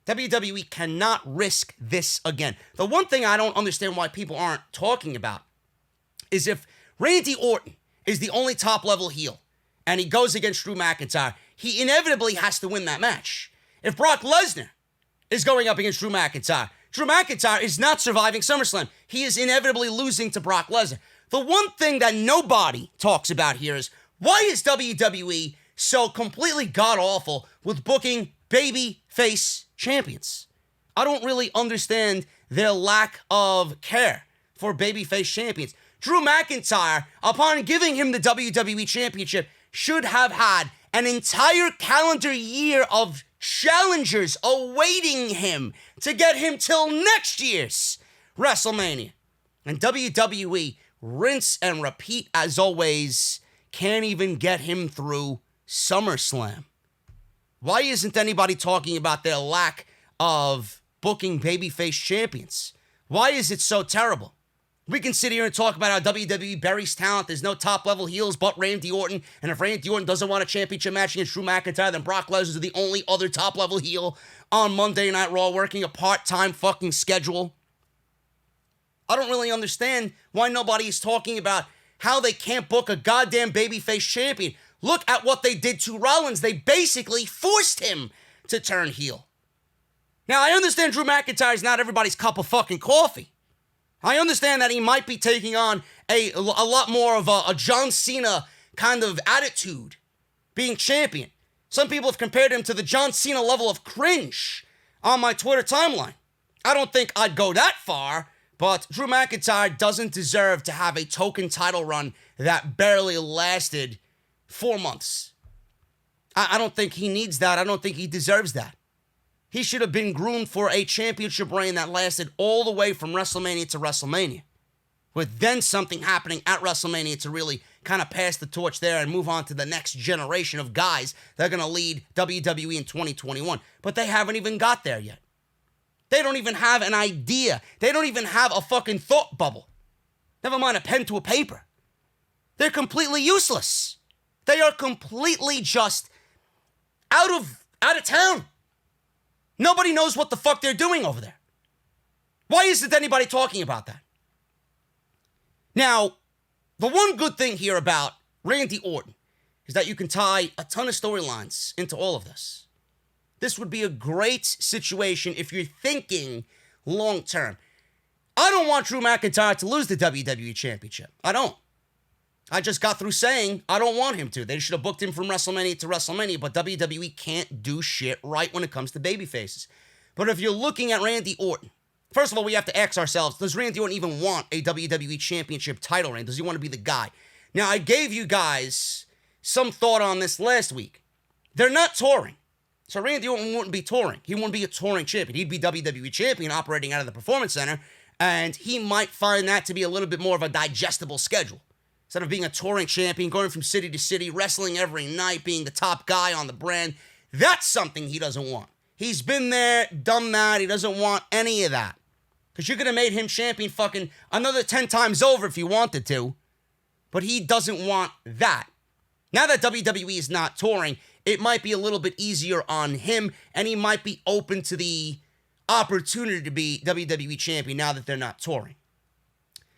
WWE cannot risk this again. The one thing I don't understand why people aren't talking about is if Randy Orton is the only top-level heel and he goes against Drew McIntyre, he inevitably has to win that match. If Brock Lesnar is going up against Drew McIntyre is not surviving SummerSlam. He is inevitably losing to Brock Lesnar. The one thing that nobody talks about here is, why is WWE so completely god-awful with booking baby-face champions? I don't really understand their lack of care for baby-face champions. Drew McIntyre, upon giving him the WWE Championship, should have had an entire calendar year of challengers awaiting him to get him till next year's WrestleMania. And WWE, rinse and repeat as always, can't even get him through SummerSlam. Why isn't anybody talking about their lack of booking babyface champions? Why is it so terrible? We can sit here and talk about how WWE buries talent. There's no top-level heels but Randy Orton. And if Randy Orton doesn't want a championship match against Drew McIntyre, then Brock Lesnar is the only other top-level heel on Monday Night Raw working a part-time fucking schedule. I don't really understand why nobody is talking about how they can't book a goddamn babyface champion. Look at what they did to Rollins. They basically forced him to turn heel. Now, I understand Drew McIntyre is not everybody's cup of fucking coffee. I understand that he might be taking on a lot more of a John Cena kind of attitude being champion. Some people have compared him to the John Cena level of cringe on my Twitter timeline. I don't think I'd go that far, but Drew McIntyre doesn't deserve to have a token title run that barely lasted 4 months. I don't think he needs that. I don't think he deserves that. He should have been groomed for a championship reign that lasted all the way from WrestleMania to WrestleMania, with then something happening at WrestleMania to really kind of pass the torch there and move on to the next generation of guys that are going to lead WWE in 2021. But they haven't even got there yet. They don't even have an idea. They don't even have a fucking thought bubble. Never mind a pen to a paper. They're completely useless. They are completely just out of town. Nobody knows what the fuck they're doing over there. Why isn't anybody talking about that? Now, the one good thing here about Randy Orton is that you can tie a ton of storylines into all of this. This would be a great situation if you're thinking long term. I don't want Drew McIntyre to lose the WWE Championship. I don't. I just got through saying I don't want him to. They should have booked him from WrestleMania to WrestleMania, but WWE can't do shit right when it comes to babyfaces. But if you're looking at Randy Orton, first of all, we have to ask ourselves, does Randy Orton even want a WWE Championship title reign? Does he want to be the guy? Now, I gave you guys some thought on this last week. They're not touring. So Randy Orton wouldn't be touring. He wouldn't be a touring champion. He'd be WWE champion operating out of the Performance Center, and he might find that to be a little bit more of a digestible schedule. Instead of being a touring champion, going from city to city, wrestling every night, being the top guy on the brand, that's something he doesn't want. He's been there, done that. He doesn't want any of that. Because you could have made him champion fucking another 10 times over if you wanted to. But he doesn't want that. Now that WWE is not touring, it might be a little bit easier on him, and he might be open to the opportunity to be WWE champion now that they're not touring.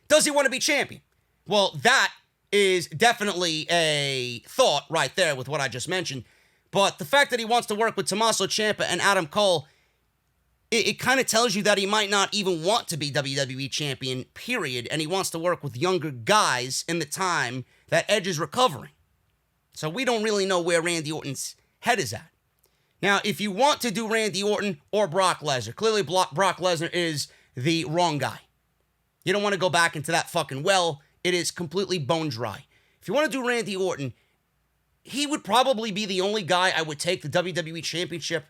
Does he want to be champion? Well, that is definitely a thought right there with what I just mentioned. But the fact that he wants to work with Tommaso Ciampa and Adam Cole, it kind of tells you that he might not even want to be WWE champion, period, and he wants to work with younger guys in the time that Edge is recovering. So we don't really know where Randy Orton's head is at. Now, if you want to do Randy Orton or Brock Lesnar, clearly Brock Lesnar is the wrong guy. You don't want to go back into that fucking well. It is completely bone dry. If you want to do Randy Orton, he would probably be the only guy I would take the WWE Championship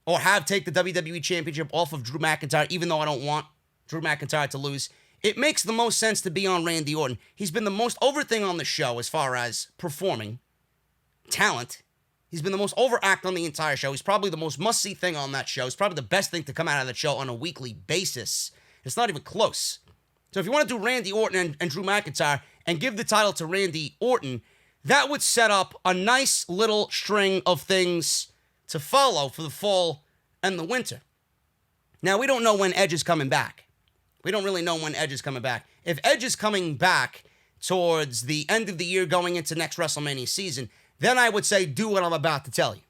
or have take the WWE Championship off of Drew McIntyre, even though I don't want Drew McIntyre to lose. It makes the most sense to be on Randy Orton. He's been the most over thing on the show as far as performing. Talent. He's been the most overact on the entire show. He's probably the most must-see thing on that show. It's probably the best thing to come out of that show on a weekly basis. It's not even close. So if you want to do Randy Orton and Drew McIntyre and give the title to Randy Orton, that would set up a nice little string of things to follow for the fall and the winter. Now, we don't know when Edge is coming back. We don't really know when Edge is coming back. If Edge is coming back towards the end of the year going into next WrestleMania season, then I would say do what I'm about to tell you.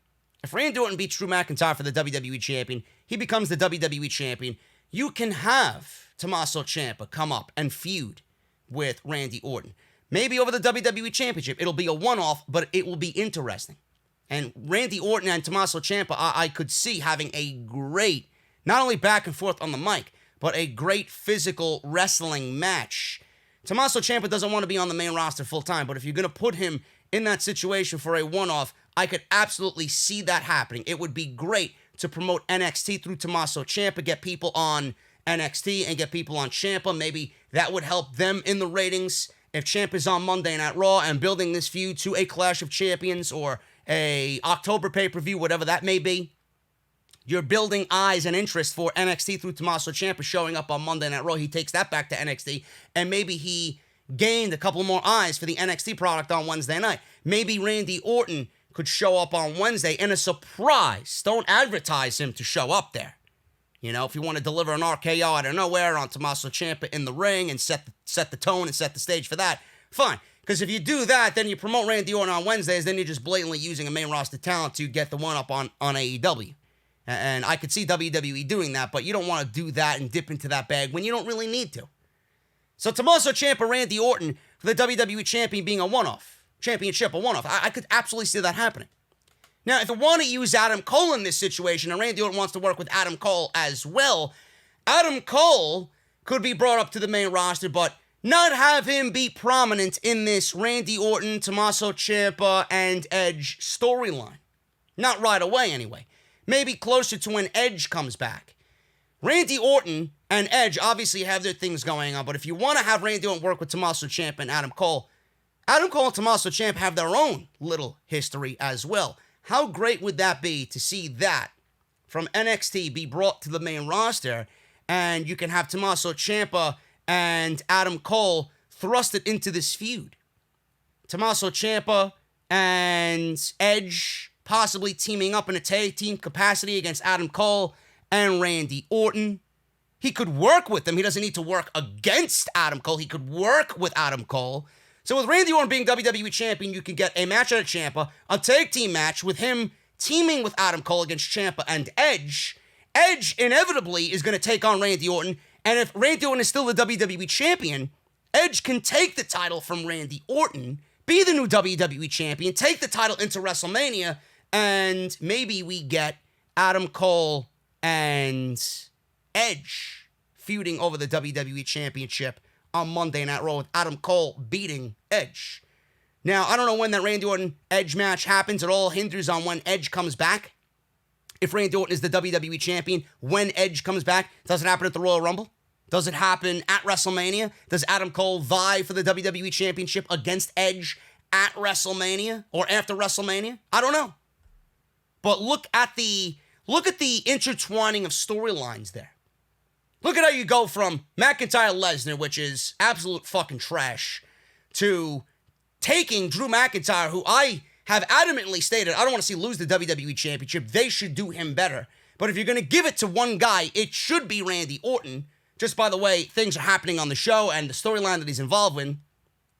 If Randy Orton beats Drew McIntyre for the WWE Champion, he becomes the WWE Champion. You can have Tommaso Ciampa come up and feud with Randy Orton. Maybe over the WWE Championship. It'll be a one-off, but it will be interesting. And Randy Orton and Tommaso Ciampa, I could see having a great, not only back and forth on the mic, but a great physical wrestling match. Tommaso Ciampa doesn't want to be on the main roster full-time, but if you're going to put him in that situation for a one-off, I could absolutely see that happening. It would be great to promote NXT through Tommaso Ciampa, get people on NXT and get people on Ciampa. Maybe that would help them in the ratings. If Ciampa's on Monday Night Raw and building this feud to a Clash of Champions or a October pay-per-view, whatever that may be, you're building eyes and interest for NXT through Tommaso Ciampa showing up on Monday Night Raw. He takes that back to NXT, and maybe he gained a couple more eyes for the NXT product on Wednesday night. Maybe Randy Orton could show up on Wednesday in a surprise. Don't advertise him to show up there. You know, if you want to deliver an RKO out of nowhere on Tommaso Ciampa in the ring and set the tone and set the stage for that, fine. Because if you do that, then you promote Randy Orton on Wednesdays, then you're just blatantly using a main roster talent to get the one-up on AEW. And I could see WWE doing that, but you don't want to do that and dip into that bag when you don't really need to. So Tommaso Ciampa, Randy Orton for the WWE Championship being a one-off. I could absolutely see that happening. Now, if they want to use Adam Cole in this situation, and Randy Orton wants to work with Adam Cole as well, Adam Cole could be brought up to the main roster, but not have him be prominent in this Randy Orton, Tommaso Ciampa, and Edge storyline. Not right away, anyway. Maybe closer to when Edge comes back. Randy Orton and Edge obviously have their things going on, but if you want to have Randy Orton work with Tommaso Ciampa and Adam Cole and Tommaso Ciampa have their own little history as well. How great would that be to see that from NXT be brought to the main roster, and you can have Tommaso Ciampa and Adam Cole thrusted into this feud? Tommaso Ciampa and Edge possibly teaming up in a tag team capacity against Adam Cole and Randy Orton. He could work with them. He doesn't need to work against Adam Cole. He could work with Adam Cole. So with Randy Orton being WWE Champion, you can get a match out of Ciampa, a tag team match with him teaming with Adam Cole against Ciampa and Edge. Edge inevitably is going to take on Randy Orton, and if Randy Orton is still the WWE Champion, Edge can take the title from Randy Orton, be the new WWE Champion, take the title into WrestleMania, and maybe we get Adam Cole and Edge feuding over the WWE Championship on Monday Night Raw with Adam Cole beating Edge. Now, I don't know when that Randy Orton-Edge match happens. It all hinders on when Edge comes back. If Randy Orton is the WWE Champion, when Edge comes back, does it happen at the Royal Rumble? Does it happen at WrestleMania? Does Adam Cole vie for the WWE Championship against Edge at WrestleMania or after WrestleMania? I don't know. But look at the intertwining of storylines there. Look at how you go from McIntyre-Lesnar, which is absolute fucking trash, to taking Drew McIntyre, who I have adamantly stated I don't want to see lose the WWE Championship. They should do him better. But if you're going to give it to one guy, it should be Randy Orton. Just by the way things are happening on the show and the storyline that he's involved in.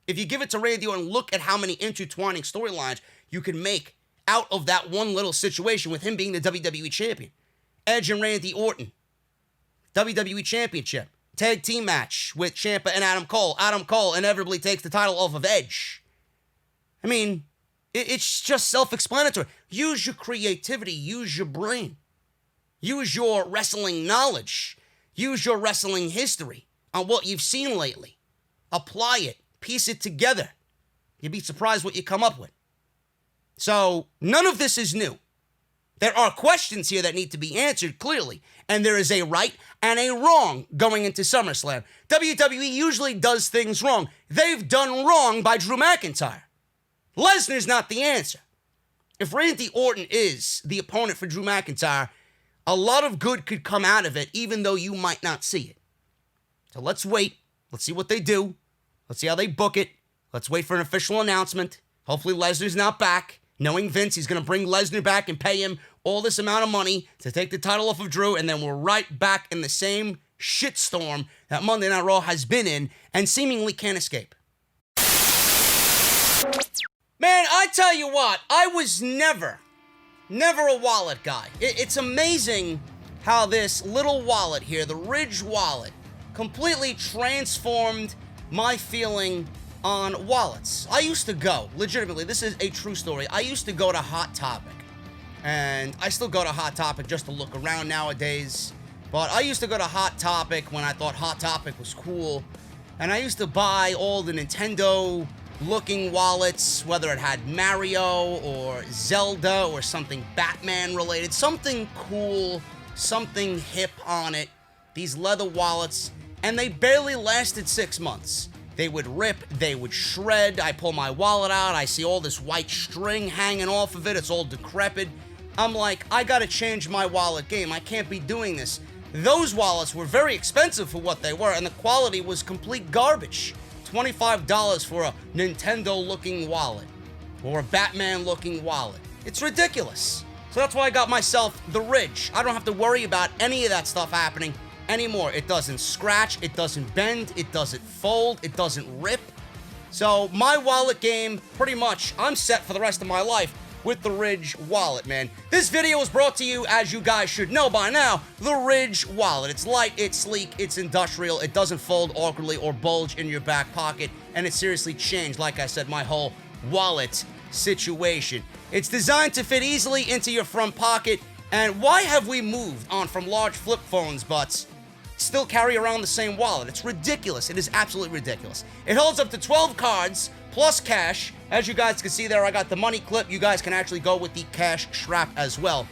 If you give it to Randy Orton, look at how many intertwining storylines you can make out of that one little situation with him being the WWE Champion. Edge and Randy Orton. WWE Championship. Tag team match with Ciampa and Adam Cole. Adam Cole inevitably takes the title off of Edge. I mean, it's just self-explanatory. Use your creativity. Use your brain. Use your wrestling knowledge. Use your wrestling history on what you've seen lately. Apply it. Piece it together. You'd be surprised what you come up with. So, none of this is new. There are questions here that need to be answered clearly, and there is a right and a wrong going into SummerSlam. WWE usually does things wrong. They've done wrong by Drew McIntyre. Lesnar's not the answer. If Randy Orton is the opponent for Drew McIntyre, a lot of good could come out of it, even though you might not see it. So let's wait. Let's see what they do. Let's see how they book it. Let's wait for an official announcement. Hopefully Lesnar's not back. Knowing Vince, he's going to bring Lesnar back and pay him all this amount of money to take the title off of Drew, and then we're right back in the same shitstorm that Monday Night Raw has been in and seemingly can't escape. Man, I tell you what, I was never a wallet guy. It's amazing how this little wallet here, the Ridge wallet, completely transformed my feeling on wallets. I used to go, legitimately, this is a true story, I used to go to Hot Topic. And I still go to Hot Topic just to look around nowadays. But I used to go to Hot Topic when I thought Hot Topic was cool. And I used to buy all the Nintendo-looking wallets, whether it had Mario or Zelda or something Batman-related. Something cool, something hip on it. These leather wallets. And they barely lasted 6 months. They would rip, they would shred. I pull my wallet out, I see all this white string hanging off of it. It's all decrepit. I'm like, I gotta change my wallet game. I can't be doing this. Those wallets were very expensive for what they were, and the quality was complete garbage. $25 for a Nintendo-looking wallet or a Batman-looking wallet. It's ridiculous. So that's why I got myself the Ridge. I don't have to worry about any of that stuff happening anymore. It doesn't scratch, it doesn't bend, it doesn't fold, it doesn't rip. So my wallet game, pretty much, I'm set for the rest of my life. with the Ridge wallet, man. This video is brought to you, as you guys should know by now, the Ridge wallet. It's light, it's sleek, it's industrial, it doesn't fold awkwardly or bulge in your back pocket, and it seriously changed, like I said, my whole wallet situation. It's designed to fit easily into your front pocket, and why have we moved on from large flip phones but still carry around the same wallet? It's ridiculous. It is absolutely ridiculous. It holds up to 12 cards plus cash. As you guys can see there, I got the money clip. You guys can actually go with the cash strap as well.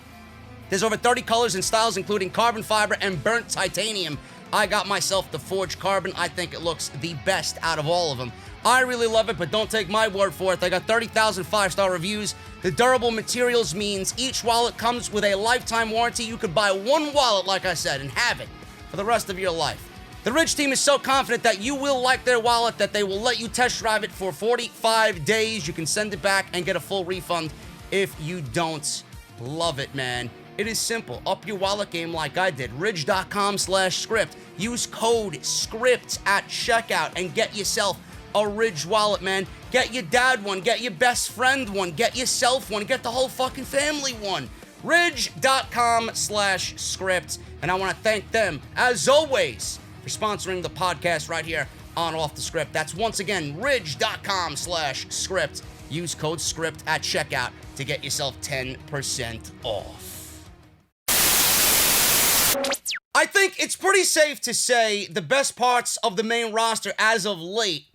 There's over 30 colors and styles, including carbon fiber and burnt titanium. I got myself the forged carbon. I think it looks the best out of all of them. I really love it, but don't take my word for it. They got 30,000 5-star reviews. The durable materials means each wallet comes with a lifetime warranty. You could buy one wallet, like I said, and have it for the rest of your life. The Ridge team is so confident that you will like their wallet that they will let you test drive it for 45 days. You can send it back and get a full refund if you don't love it, man. It is simple. Up your wallet game like I did. Ridge.com/script. Use code SCRIPT at checkout and get yourself a Ridge wallet, man. Get your dad one. Get your best friend one. Get yourself one. Get the whole fucking family one. Ridge.com/script. And I want to thank them, as always, for sponsoring the podcast right here on Off the Script. That's once again, ridge.com/script. Use code SCRIPT at checkout to get yourself 10% off. I think it's pretty safe to say the best parts of the main roster as of late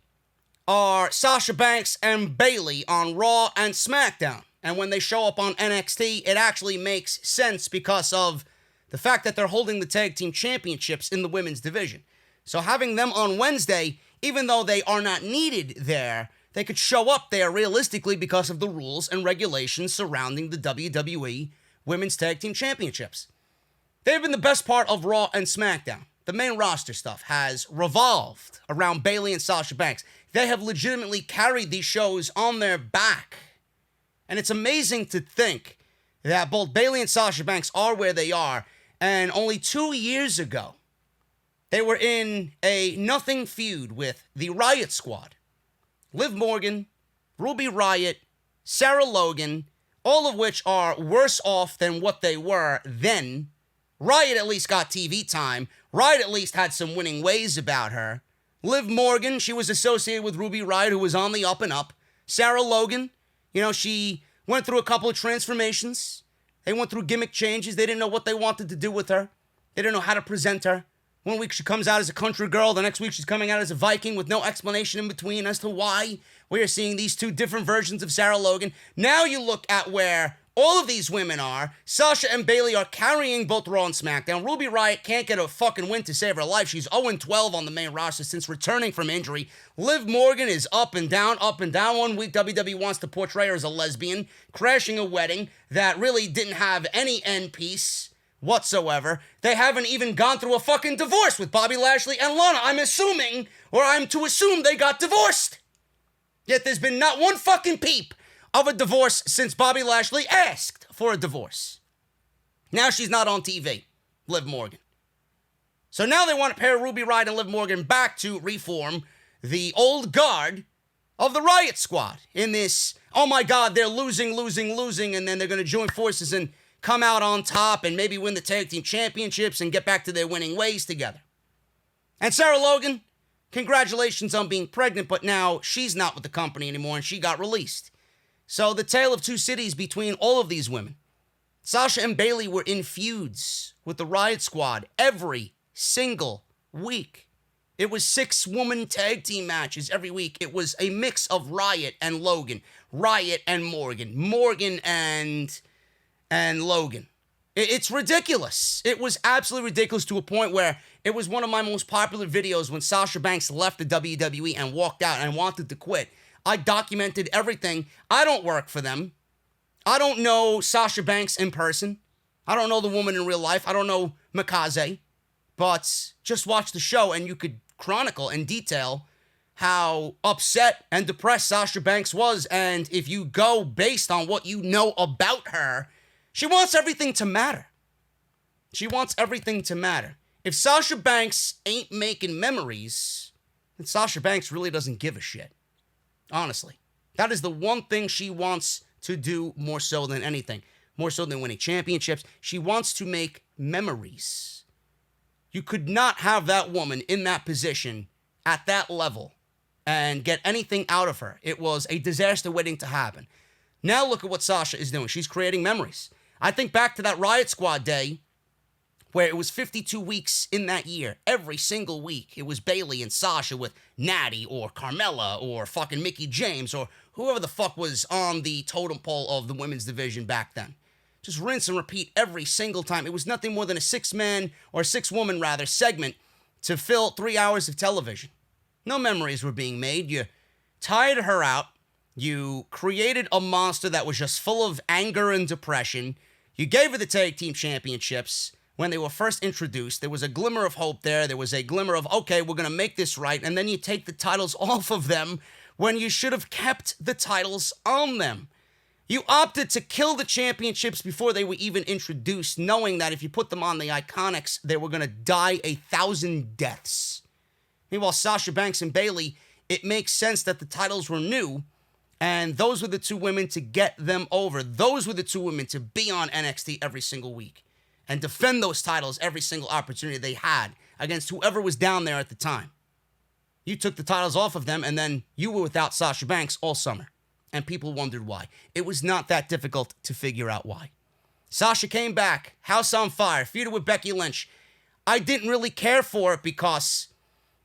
are Sasha Banks and Bayley on Raw and SmackDown. And when they show up on NXT, it actually makes sense because of the fact that they're holding the tag team championships in the women's division. So having them on Wednesday, even though they are not needed there, they could show up there realistically because of the rules and regulations surrounding the WWE Women's Tag Team Championships. They've been the best part of Raw and SmackDown. The main roster stuff has revolved around Bayley and Sasha Banks. They have legitimately carried these shows on their back. And it's amazing to think that both Bayley and Sasha Banks are where they are. And only 2 years ago, they were in a nothing feud with the Riot Squad. Liv Morgan, Ruby Riott, Sarah Logan, all of which are worse off than what they were then. Riott at least got TV time. Riott at least had some winning ways about her. Liv Morgan, she was associated with Ruby Riott, who was on the up and up. Sarah Logan, she went through a couple of transformations. They went through gimmick changes. They didn't know what they wanted to do with her. They didn't know how to present her. One week she comes out as a country girl. The next week she's coming out as a Viking with no explanation in between as to why we are seeing these two different versions of Sarah Logan. Now you look at where all of these women are. Sasha and Bayley are carrying both Raw and SmackDown. Ruby Riott can't get a fucking win to save her life. She's 0-12 on the main roster since returning from injury. Liv Morgan is up and down, up and down. One week WWE wants to portray her as a lesbian, crashing a wedding that really didn't have any end piece whatsoever. They haven't even gone through a fucking divorce with Bobby Lashley and Lana. I'm to assume they got divorced. Yet there's been not one fucking peep of a divorce since Bobby Lashley asked for a divorce. Now she's not on TV, Liv Morgan. So now they want to pair Ruby Riott and Liv Morgan back to reform the old guard of the Riot Squad in this, oh my God, they're losing, and then they're going to join forces and come out on top and maybe win the tag team championships and get back to their winning ways together. And Sarah Logan, congratulations on being pregnant, but now she's not with the company anymore and she got released. So the tale of two cities between all of these women. Sasha and Bayley were in feuds with the Riot Squad every single week. It was 6-woman tag team matches every week. It was a mix of Riott and Logan, Riott and Morgan, Morgan and Logan. It's ridiculous. It was absolutely ridiculous to a point where it was one of my most popular videos when Sasha Banks left the WWE and walked out and wanted to quit. I documented everything. I don't work for them. I don't know Sasha Banks in person. I don't know the woman in real life. I don't know Mikaze. But just watch the show and you could chronicle and detail how upset and depressed Sasha Banks was. And if you go based on what you know about her, she wants everything to matter. She wants everything to matter. If Sasha Banks ain't making memories, then Sasha Banks really doesn't give a shit. Honestly. That is the one thing she wants to do more so than anything, more so than winning championships. She wants to make memories. You could not have that woman in that position at that level and get anything out of her. It was a disaster waiting to happen. Now look at what Sasha is doing. She's creating memories. I think back to that Riot Squad day where it was 52 weeks in that year. Every single week, it was Bayley and Sasha with Natty or Carmella or fucking Mickie James or whoever the fuck was on the totem pole of the women's division back then. Just rinse and repeat every single time. It was nothing more than a six-man or six-woman, rather, segment to fill 3 hours of television. No memories were being made. You tired her out. You created a monster that was just full of anger and depression. You gave her the tag team championships when they were first introduced. There was a glimmer of hope there. There was a glimmer of, okay, we're going to make this right. And then you take the titles off of them when you should have kept the titles on them. You opted to kill the championships before they were even introduced, knowing that if you put them on the Iconics, they were going to die 1,000 deaths. Meanwhile, Sasha Banks and Bayley, it makes sense that the titles were new, and those were the two women to get them over. Those were the two women to be on NXT every single week and defend those titles every single opportunity they had against whoever was down there at the time. You took the titles off of them, and then you were without Sasha Banks all summer. And people wondered why. It was not that difficult to figure out why. Sasha came back, house on fire, feuded with Becky Lynch. I didn't really care for it because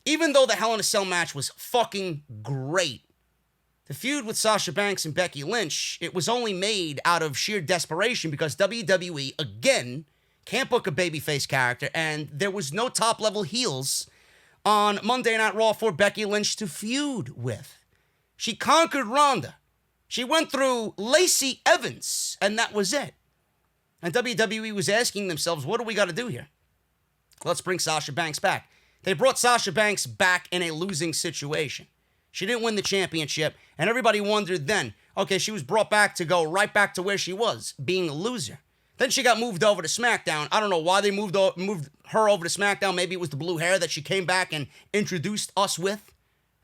even though the Hell in a Cell match was fucking great, the feud with Sasha Banks and Becky Lynch, it was only made out of sheer desperation because WWE, again, can't book a babyface character, and there was no top-level heels on Monday Night Raw for Becky Lynch to feud with. She conquered Ronda. She went through Lacey Evans, and that was it. And WWE was asking themselves, what do we got to do here? Let's bring Sasha Banks back. They brought Sasha Banks back in a losing situation. She didn't win the championship, and everybody wondered then, okay, she was brought back to go right back to where she was, being a loser. Then she got moved over to SmackDown. I don't know why they moved her over to SmackDown. Maybe it was the blue hair that she came back and introduced us with.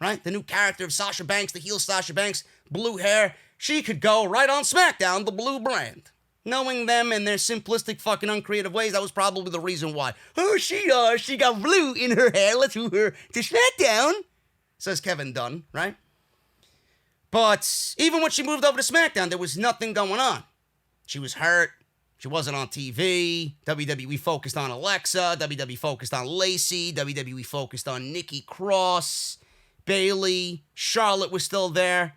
Right? The new character of Sasha Banks, the heel Sasha Banks, blue hair. She could go right on SmackDown, the blue brand. Knowing them and their simplistic fucking uncreative ways, that was probably the reason why. Oh, she got blue in her hair. Let's move her to SmackDown, says Kevin Dunn, right? But even when she moved over to SmackDown, there was nothing going on. She was hurt. She wasn't on TV. WWE focused on Alexa. WWE focused on Lacey. WWE focused on Nikki Cross. Bayley, Charlotte was still there.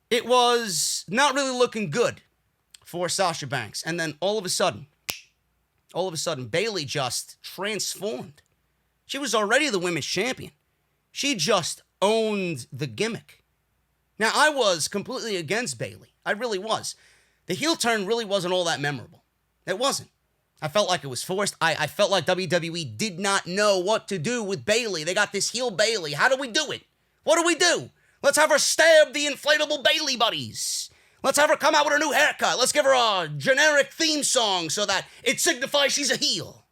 It was not really looking good for Sasha Banks. And then all of a sudden, Bayley just transformed. She was already the women's champion. She just owned the gimmick. Now, I was completely against Bayley. I really was. The heel turn really wasn't all that memorable. It wasn't. I felt like it was forced. I felt like WWE did not know what to do with Bayley. They got this heel Bayley. How do we do it? What do we do? Let's have her stab the inflatable Bayley buddies. Let's have her come out with a new haircut. Let's give her a generic theme song so that it signifies she's a heel.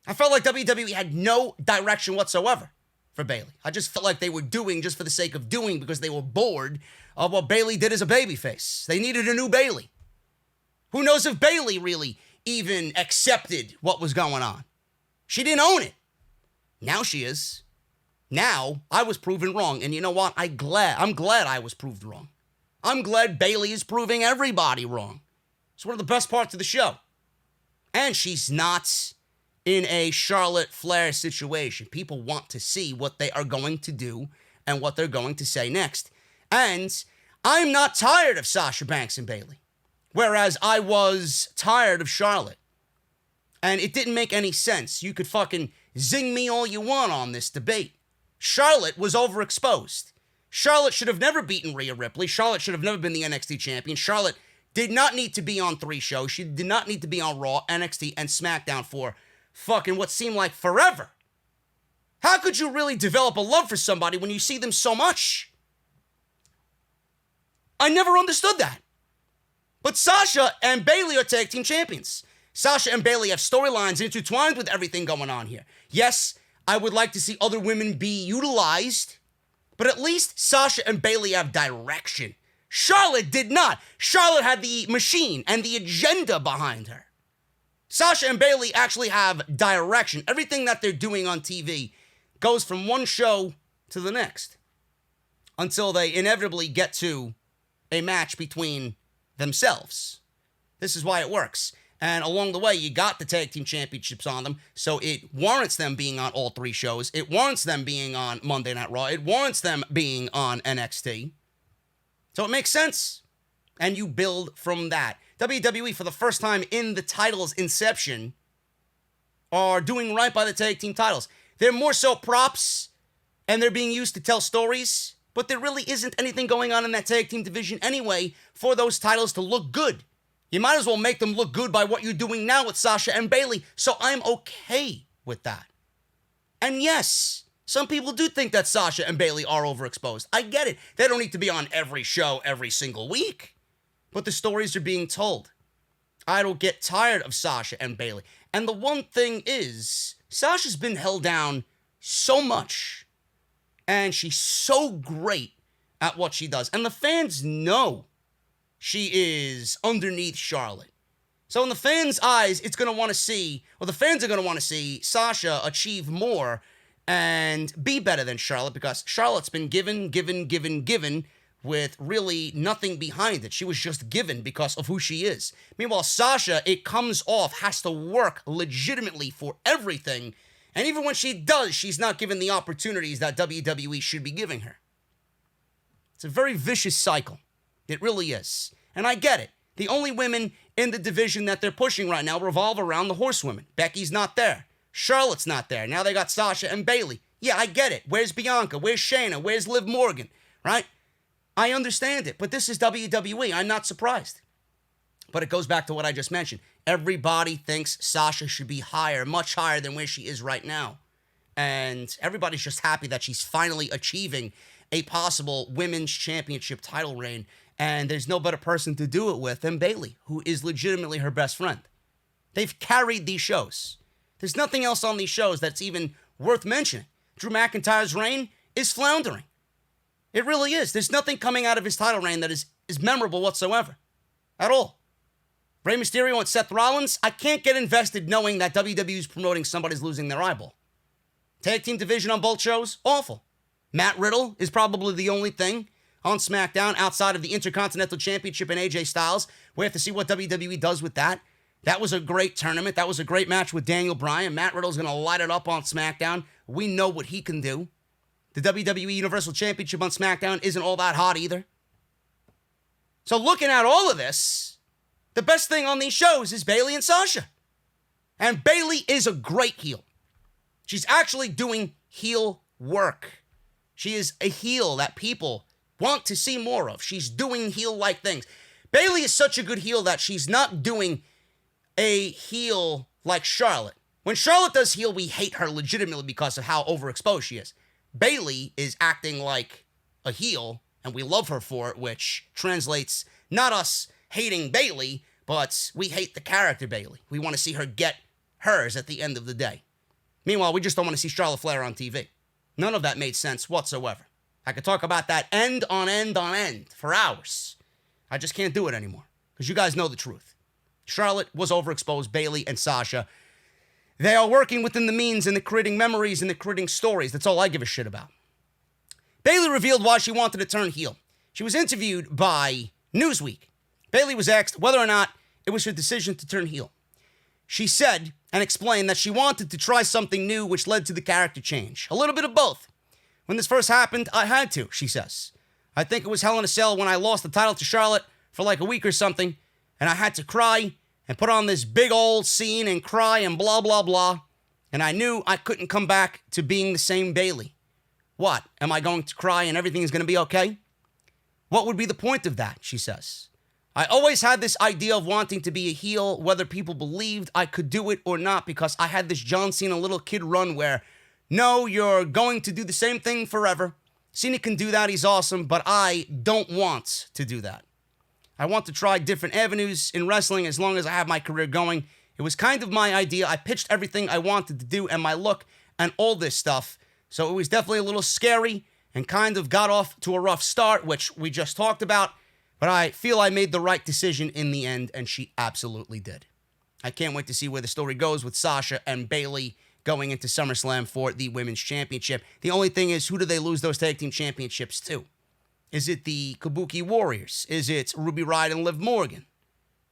I felt like WWE had no direction whatsoever for Bayley. I just felt like they were doing just for the sake of doing because they were bored of what Bayley did as a babyface. They needed a new Bayley. Who knows if Bayley really even accepted what was going on. She didn't own it. Now she is. Now I was proven wrong. And you know what? I'm glad I was proved wrong. I'm glad Bayley is proving everybody wrong. It's one of the best parts of the show. And she's not in a Charlotte Flair situation. People want to see what they are going to do and what they're going to say next. And I'm not tired of Sasha Banks and Bayley. Whereas I was tired of Charlotte. And it didn't make any sense. You could fucking zing me all you want on this debate. Charlotte was overexposed. Charlotte should have never beaten Rhea Ripley. Charlotte should have never been the NXT champion. Charlotte did not need to be on 3 shows. She did not need to be on Raw, NXT, and SmackDown for fucking what seemed like forever. How could you really develop a love for somebody when you see them so much? I never understood that. But Sasha and Bayley are tag team champions. Sasha and Bayley have storylines intertwined with everything going on here. Yes, I would like to see other women be utilized, but at least Sasha and Bayley have direction. Charlotte did not. Charlotte had the machine and the agenda behind her. Sasha and Bayley actually have direction. Everything that they're doing on TV goes from one show to the next until they inevitably get to a match between themselves. This is why it works. And along the way, you got the tag team championships on them, so it warrants them being on all three shows. It warrants them being on Monday Night Raw. It warrants them being on NXT. So it makes sense. And you build from that. WWE, for the first time in the title's inception, are doing right by the tag team titles. They're more so props, and they're being used to tell stories, but there really isn't anything going on in that tag team division anyway for those titles to look good. You might as well make them look good by what you're doing now with Sasha and Bayley, so I'm okay with that. And yes, some people do think that Sasha and Bayley are overexposed. I get it. They don't need to be on every show every single week, but the stories are being told. I don't get tired of Sasha and Bayley. And the one thing is, Sasha's been held down so much, and she's so great at what she does. And the fans know she is underneath Charlotte. So in the fans' eyes, the fans are going to want to see Sasha achieve more and be better than Charlotte, because Charlotte's been given with really nothing behind it. She was just given because of who she is. Meanwhile, Sasha, it comes off, has to work legitimately for everything. And even when she does, she's not given the opportunities that WWE should be giving her. It's a very vicious cycle. It really is. And I get it. The only women in the division that they're pushing right now revolve around the horsewomen. Becky's not there. Charlotte's not there. Now they got Sasha and Bayley. Yeah, I get it. Where's Bianca? Where's Shayna? Where's Liv Morgan? Right? I understand it. But this is WWE. I'm not surprised. But it goes back to what I just mentioned. Everybody thinks Sasha should be higher, much higher than where she is right now. And everybody's just happy that she's finally achieving a possible women's championship title reign. And there's no better person to do it with than Bayley, who is legitimately her best friend. They've carried these shows. There's nothing else on these shows that's even worth mentioning. Drew McIntyre's reign is floundering. It really is. There's nothing coming out of his title reign that is memorable whatsoever. At all. Rey Mysterio and Seth Rollins, I can't get invested knowing that WWE is promoting somebody's losing their eyeball. Tag team division on both shows, awful. Matt Riddle is probably the only thing on SmackDown outside of the Intercontinental Championship and AJ Styles. We have to see what WWE does with that. That was a great tournament. That was a great match with Daniel Bryan. Matt Riddle's going to light it up on SmackDown. We know what he can do. The WWE Universal Championship on SmackDown isn't all that hot either. So looking at all of this, the best thing on these shows is Bayley and Sasha. And Bayley is a great heel. She's actually doing heel work. She is a heel that people want to see more of. She's doing heel-like things. Bayley is such a good heel that she's not doing a heel like Charlotte. When Charlotte does heel, we hate her legitimately because of how overexposed she is. Bayley is acting like a heel, and we love her for it, which translates not us hating Bayley, but we hate the character Bayley. We want to see her get hers at the end of the day. Meanwhile, we just don't want to see Charlotte Flair on TV. None of that made sense whatsoever. I could talk about that end on end on end for hours. I just can't do it anymore, because you guys know the truth. Charlotte was overexposed. Bayley and Sasha, they are working within the means and they're creating memories and they're creating stories. That's all I give a shit about. Bayley revealed why she wanted to turn heel. She was interviewed by Newsweek. Bayley was asked whether or not it was her decision to turn heel. She said and explained that she wanted to try something new, which led to the character change. A little bit of both. When this first happened, I had to, she says. I think it was Hell in a Cell when I lost the title to Charlotte for like a week or something, and I had to cry and put on this big old scene and cry and blah, blah, blah. And I knew I couldn't come back to being the same Bayley. What? Am I going to cry and everything is going to be okay? What would be the point of that, she says. I always had this idea of wanting to be a heel, whether people believed I could do it or not, because I had this John Cena little kid run where, no, you're going to do the same thing forever. Cena can do that, he's awesome, but I don't want to do that. I want to try different avenues in wrestling as long as I have my career going. It was kind of my idea. I pitched everything I wanted to do and my look and all this stuff. So it was definitely a little scary and kind of got off to a rough start, which we just talked about. But I feel I made the right decision in the end, and she absolutely did. I can't wait to see where the story goes with Sasha and Bayley going into SummerSlam for the Women's Championship. The only thing is, who do they lose those tag team championships to? Is it the Kabuki Warriors? Is it Ruby Riott and Liv Morgan?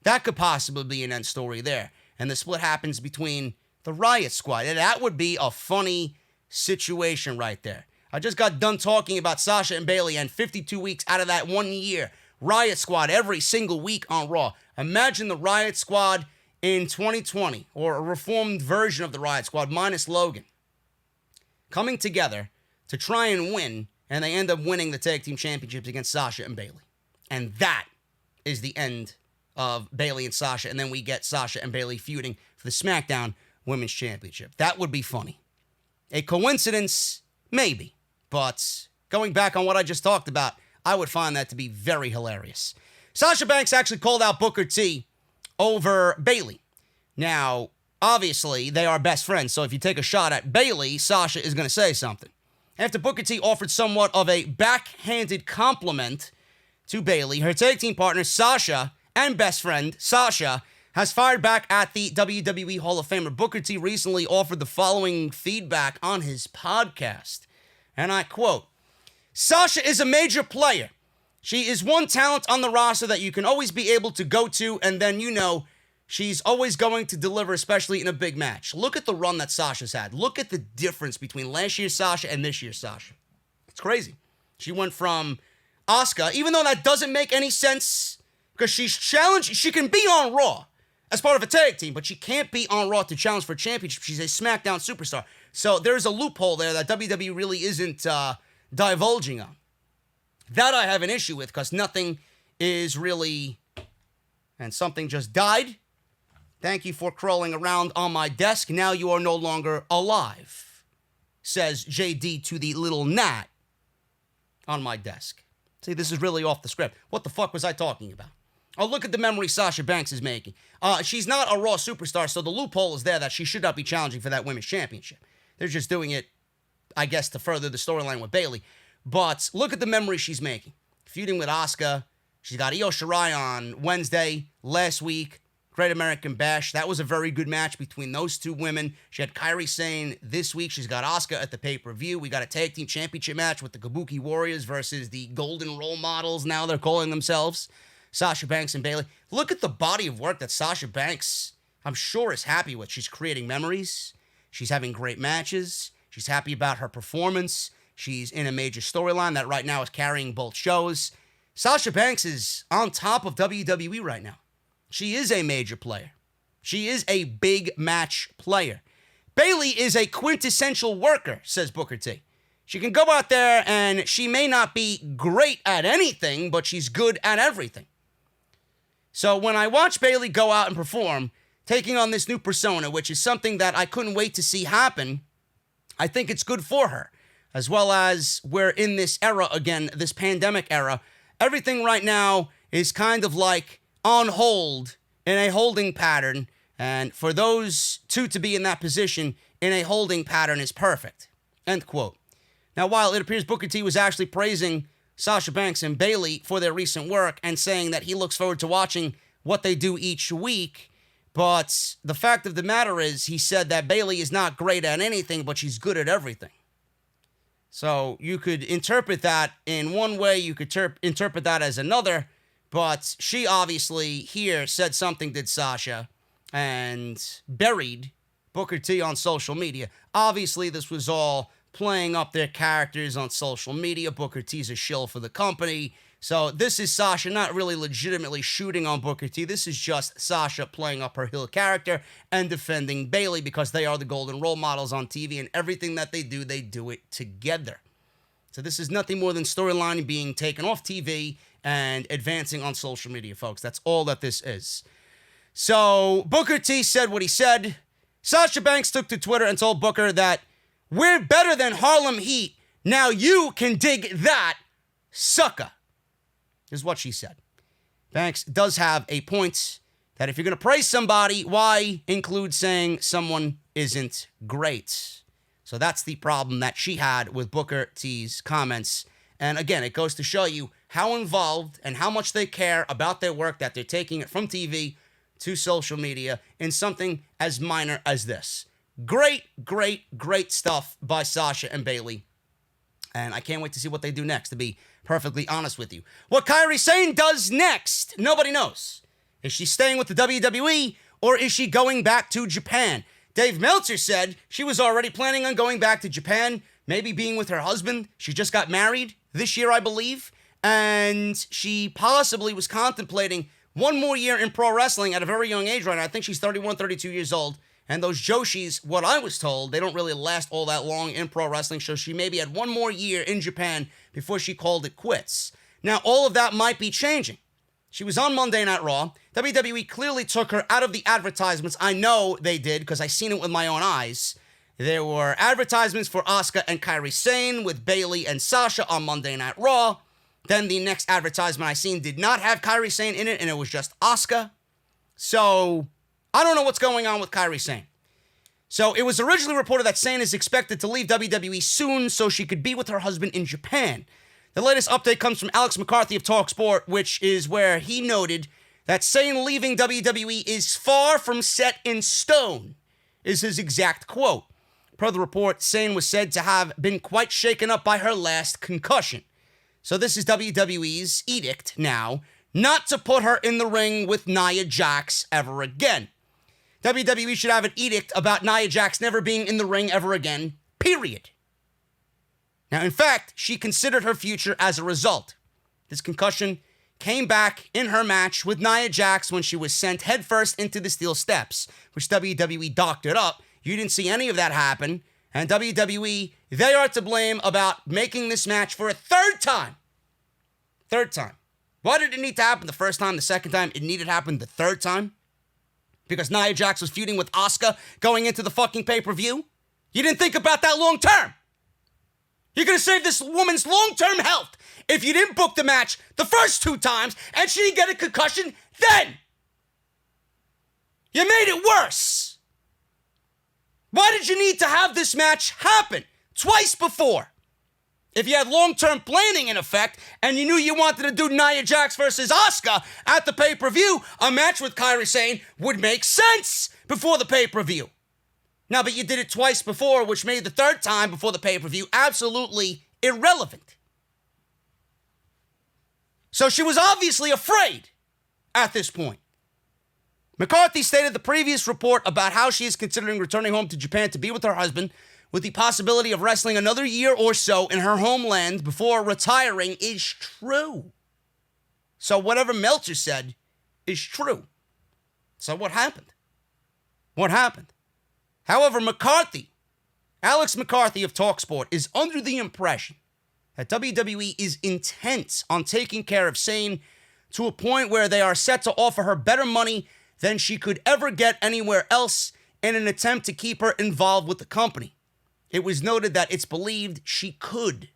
That could possibly be an end story there. And the split happens between the Riott Squad. And that would be a funny situation right there. I just got done talking about Sasha and Bayley, and 52 weeks out of that 1 year, Riott Squad every single week on Raw. Imagine the Riott Squad in 2020, or a reformed version of the Riott Squad minus Logan, coming together to try and win, and they end up winning the tag team championships against Sasha and Bayley. And that is the end of Bayley and Sasha, and then we get Sasha and Bayley feuding for the SmackDown Women's Championship. That would be funny. A coincidence? Maybe. But going back on what I just talked about, I would find that to be very hilarious. Sasha Banks actually called out Booker T over Bayley. Now, obviously, they are best friends, so if you take a shot at Bayley, Sasha is going to say something. After Booker T offered somewhat of a backhanded compliment to Bayley, her tag team partner, Sasha, and best friend, Sasha, has fired back at the WWE Hall of Famer. Booker T recently offered the following feedback on his podcast, and I quote, "Sasha is a major player. She is one talent on the roster that you can always be able to go to, and then she's always going to deliver, especially in a big match. Look at the run that Sasha's had. Look at the difference between last year's Sasha and this year's Sasha. It's crazy. She went from Asuka, even though that doesn't make any sense, because she's challenged. She can be on Raw as part of a tag team, but she can't be on Raw to challenge for a championship. She's a SmackDown superstar. So there's a loophole there that WWE really isn't divulging on. That I have an issue with, because nothing is really... And something just died. Thank you for crawling around on my desk. Now you are no longer alive, says JD to the little gnat on my desk. See, this is really off the script. What the fuck was I talking about? Oh, look at the memory Sasha Banks is making. She's not a Raw superstar, so the loophole is there that she should not be challenging for that Women's Championship. They're just doing it, I guess, to further the storyline with Bayley. But look at the memory she's making. Feuding with Asuka. She's got Io Shirai on Wednesday, last week. Great American Bash. That was a very good match between those two women. She had Kairi Sane this week. She's got Asuka at the pay-per-view. We got a tag team championship match with the Kabuki Warriors versus the Golden Role Models, now they're calling themselves. Sasha Banks and Bayley. Look at the body of work that Sasha Banks, I'm sure, is happy with. She's creating memories. She's having great matches. She's happy about her performance. She's in a major storyline that right now is carrying both shows. Sasha Banks is on top of WWE right now. She is a major player. She is a big match player. Bayley is a quintessential worker, says Booker T. She can go out there and she may not be great at anything, but she's good at everything. So when I watch Bayley go out and perform, taking on this new persona, which is something that I couldn't wait to see happen, I think it's good for her. As well as we're in this era again, this pandemic era, everything right now is kind of like on hold in a holding pattern. And for those two to be in that position in a holding pattern is perfect. End quote. Now, while it appears Booker T was actually praising Sasha Banks and Bayley for their recent work and saying that he looks forward to watching what they do each week, but the fact of the matter is he said that Bayley is not great at anything, but she's good at everything. So you could interpret that in one way, you could interpret that as another, but she obviously here said something to Sasha and buried Booker T on social media. Obviously, this was all playing up their characters on social media. Booker T's a shill for the company. So this is Sasha not really legitimately shooting on Booker T. This is just Sasha playing up her heel character and defending Bayley because they are the golden role models on TV, and everything that they do it together. So this is nothing more than storyline being taken off TV and advancing on social media, folks. That's all that this is. So Booker T said what he said. Sasha Banks took to Twitter and told Booker that we're better than Harlem Heat. Now you can dig that, sucker, is what she said. Banks does have a point that if you're going to praise somebody, why include saying someone isn't great? So that's the problem that she had with Booker T's comments. And again, it goes to show you how involved and how much they care about their work, that they're taking it from TV to social media in something as minor as this. Great, great, great stuff by Sasha and Bayley. And I can't wait to see what they do next, to be perfectly honest with you. What Kairi Sane does next, nobody knows. Is she staying with the WWE or is she going back to Japan? Dave Meltzer said she was already planning on going back to Japan, maybe being with her husband. She just got married this year, I believe. And she possibly was contemplating one more year in pro wrestling at a very young age right now. I think she's 31, 32 years old. And those Joshis, what I was told, they don't really last all that long in pro wrestling. So she maybe had one more year in Japan before she called it quits. Now, all of that might be changing. She was on Monday Night Raw. WWE clearly took her out of the advertisements. I know they did because I seen it with my own eyes. There were advertisements for Asuka and Kairi Sane with Bayley and Sasha on Monday Night Raw. Then the next advertisement I seen did not have Kairi Sane in it, and it was just Asuka. So I don't know what's going on with Kairi Sane. So it was originally reported that Sane is expected to leave WWE soon so she could be with her husband in Japan. The latest update comes from Alex McCarthy of TalkSport, which is where he noted that Sane leaving WWE is far from set in stone, is his exact quote. Per the report, Sane was said to have been quite shaken up by her last concussion. So this is WWE's edict now, not to put her in the ring with Nia Jax ever again. WWE should have an edict about Nia Jax never being in the ring ever again, period. Now, in fact, she considered her future as a result. This concussion came back in her match with Nia Jax when she was sent headfirst into the steel steps, which WWE doctored up. You didn't see any of that happen. And WWE, they are to blame about making this match for a third time. Third time. Why did it need to happen the first time, the second time? It needed to happen the third time? Because Nia Jax was feuding with Asuka going into the fucking pay-per-view? You didn't think about that long term. You're going to save this woman's long-term health if you didn't book the match the first two times and she didn't get a concussion then. You made it worse. Why did you need to have this match happen twice before? If you had long-term planning in effect and you knew you wanted to do Nia Jax versus Asuka at the pay-per-view, a match with Kairi Sane would make sense before the pay-per-view. Now, but you did it twice before, which made the third time before the pay-per-view absolutely irrelevant. So she was obviously afraid at this point. McCarthy stated the previous report about how she is considering returning home to Japan to be with her husband with the possibility of wrestling another year or so in her homeland before retiring is true. So whatever Meltzer said is true. So what happened? What happened? However, Alex McCarthy of TalkSport is under the impression that WWE is intent on taking care of Sane to a point where they are set to offer her better money than she could ever get anywhere else in an attempt to keep her involved with the company. It was noted that it's believed she could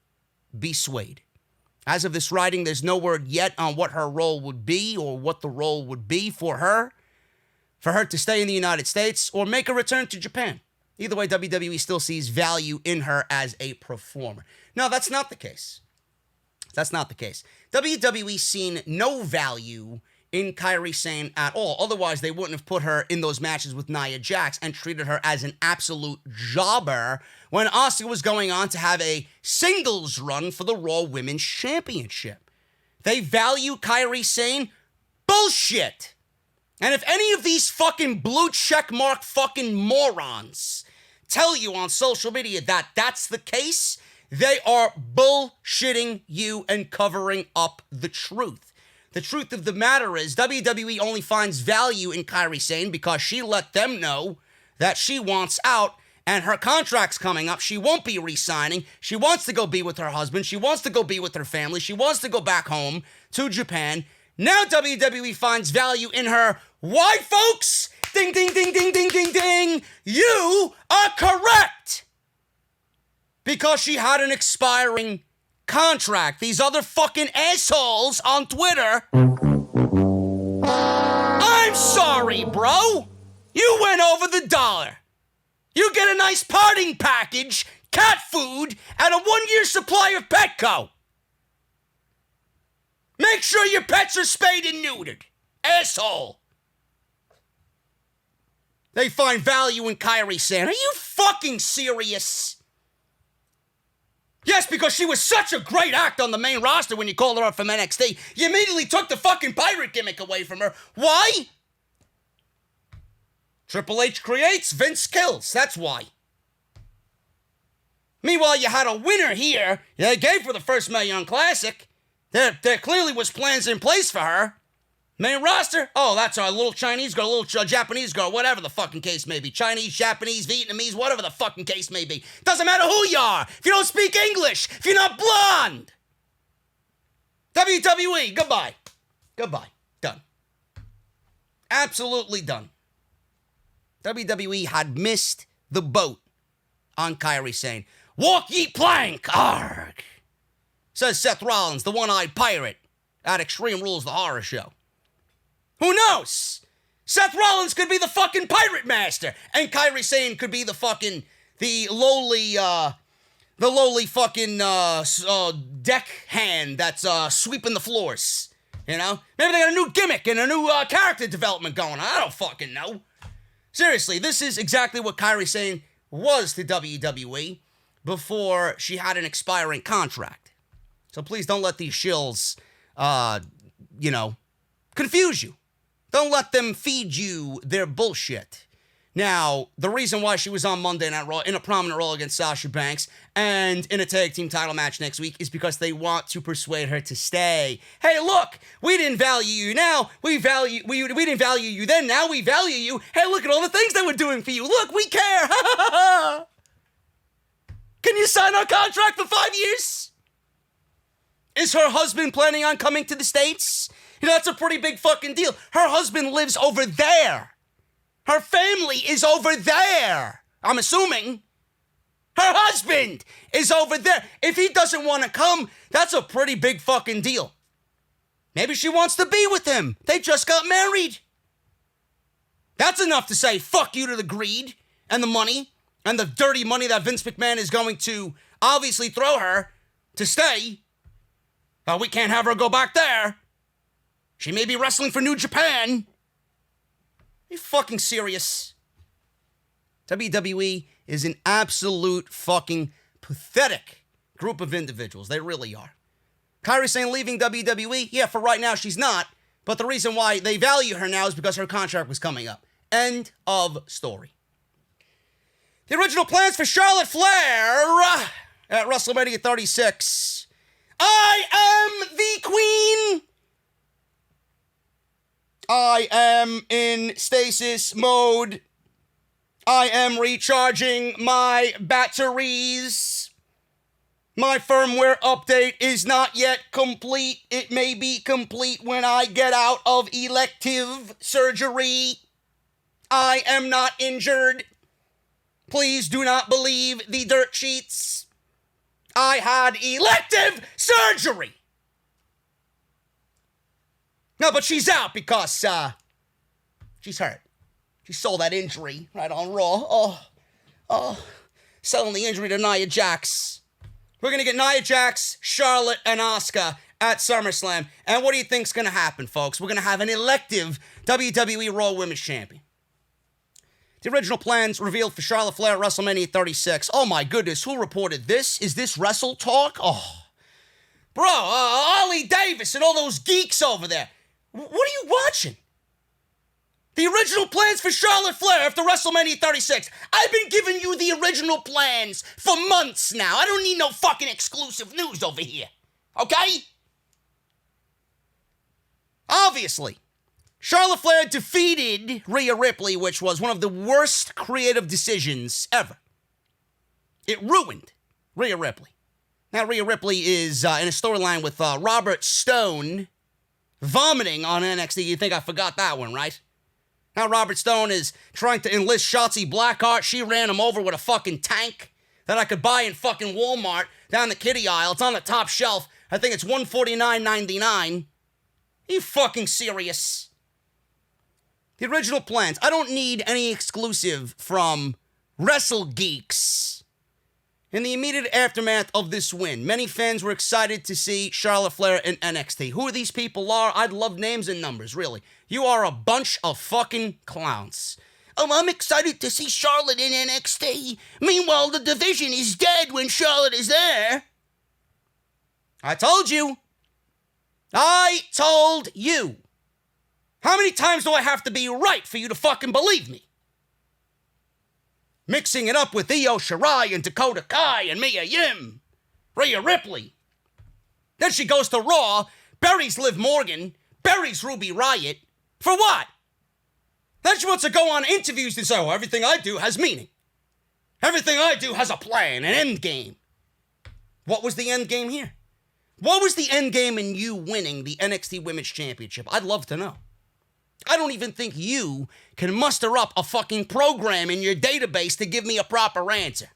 be swayed. As of this writing, there's no word yet on what her role would be or what the role would be for her to stay in the United States or make a return to Japan. Either way, WWE still sees value in her as a performer. No, that's not the case. That's not the case. WWE seen no value in Kairi Sane at all. Otherwise, they wouldn't have put her in those matches with Nia Jax and treated her as an absolute jobber when Asuka was going on to have a singles run for the Raw Women's Championship. They value Kairi Sane? Bullshit! And if any of these fucking blue checkmark fucking morons tell you on social media that that's the case, they are bullshitting you and covering up the truth. The truth of the matter is WWE only finds value in Kairi Sane because she let them know that she wants out and her contract's coming up. She won't be re-signing. She wants to go be with her husband. She wants to go be with her family. She wants to go back home to Japan. Now WWE finds value in her. Why, folks? Ding, ding, ding, ding, ding, ding, ding. You are correct. Because she had an expiring contract. These other fucking assholes on Twitter. I'm sorry, bro. You went over the dollar. You get a nice parting package, cat food, and a 1-year supply of Petco. Make sure your pets are spayed and neutered. Asshole. They find value in Kairi Sane. Are you fucking serious? Yes, because she was such a great act on the main roster when you called her up from NXT. You immediately took the fucking pirate gimmick away from her. Why? Triple H creates, Vince kills. That's why. Meanwhile, you had a winner here. They gave her the first Mae Young Classic. There clearly was plans in place for her. Main roster? Oh, that's our little Chinese girl, little Japanese girl, whatever the fucking case may be. Chinese, Japanese, Vietnamese, whatever the fucking case may be. Doesn't matter who you are. If you don't speak English, if you're not blonde. WWE, goodbye. Goodbye. Done. Absolutely done. WWE had missed the boat on Kairi Sane. Walk ye plank, arg, says Seth Rollins, the one-eyed pirate at Extreme Rules, the horror show. Who knows? Seth Rollins could be the fucking pirate master, and Kairi Sane could be the lowly fucking deck hand that's sweeping the floors. You know? Maybe they got a new gimmick and a new character development going on. I don't fucking know. Seriously, this is exactly what Kairi Sane was to WWE before she had an expiring contract. So please don't let these shills, confuse you. Don't let them feed you their bullshit. Now, the reason why she was on Monday Night Raw in a prominent role against Sasha Banks and in a tag team title match next week is because they want to persuade her to stay. Hey, look, we didn't value you now. We didn't value you then. Now we value you. Hey, look at all the things that we're doing for you. Look, we care. Can you sign our contract for 5 years? Is her husband planning on coming to the States? You know, that's a pretty big fucking deal. Her husband lives over there. Her family is over there. I'm assuming. Her husband is over there. If he doesn't want to come, that's a pretty big fucking deal. Maybe she wants to be with him. They just got married. That's enough to say fuck you to the greed and the money and the dirty money that Vince McMahon is going to obviously throw her to stay. We can't have her go back there. She may be wrestling for New Japan. Are you fucking serious? WWE is an absolute fucking pathetic group of individuals. They really are. Kairi Sane leaving WWE? Yeah, for right now she's not. But the reason why they value her now is because her contract was coming up. End of story. The original plans for Charlotte Flair at WrestleMania 36. I am the queen. I am in stasis mode. I am recharging my batteries. My firmware update is not yet complete. It may be complete when I get out of elective surgery. I am not injured. Please do not believe the dirt sheets. I had elective surgery. No, but she's out because, she's hurt. She sold that injury right on Raw. Selling the injury to Nia Jax. We're going to get Nia Jax, Charlotte, and Asuka at SummerSlam. And what do you think's going to happen, folks? We're going to have an elective WWE Raw Women's Champion. The original plans revealed for Charlotte Flair at WrestleMania 36. Oh my goodness, who reported this? Is this Wrestle Talk? Oh. Bro, Ollie Davis and all those geeks over there. What are you watching? The original plans for Charlotte Flair after WrestleMania 36. I've been giving you the original plans for months now. I don't need no fucking exclusive news over here. Okay? Obviously, Charlotte Flair defeated Rhea Ripley, which was one of the worst creative decisions ever. It ruined Rhea Ripley. Now, Rhea Ripley is in a storyline with Robert Stone vomiting on NXT. You think I forgot that one, right? Now Robert Stone is trying to enlist Shotzi Blackheart. She ran him over with a fucking tank that I could buy in fucking Walmart down the kiddie aisle. It's on the top shelf. I think it's $149.99. Are you fucking serious? The original plans. I don't need any exclusive from Wrestle Geeks In the immediate aftermath of this win, many fans were excited to see Charlotte Flair in NXT. Who these people are, I'd love names and numbers, really. You are a bunch of fucking clowns. Oh, I'm excited to see Charlotte in NXT. Meanwhile, the division is dead when Charlotte is there. I told you. I told you. How many times do I have to be right for you to fucking believe me? Mixing it up with Io Shirai and Dakota Kai and Mia Yim. Rhea Ripley. Then she goes to Raw, buries Liv Morgan, buries Ruby Riott. For what? Then she wants to go on interviews and say, oh, everything I do has meaning. Everything I do has a plan, an end game. What was the end game here? What was the end game in you winning the NXT Women's Championship? I'd love to know. I don't even think you can muster up a fucking program in your database to give me a proper answer.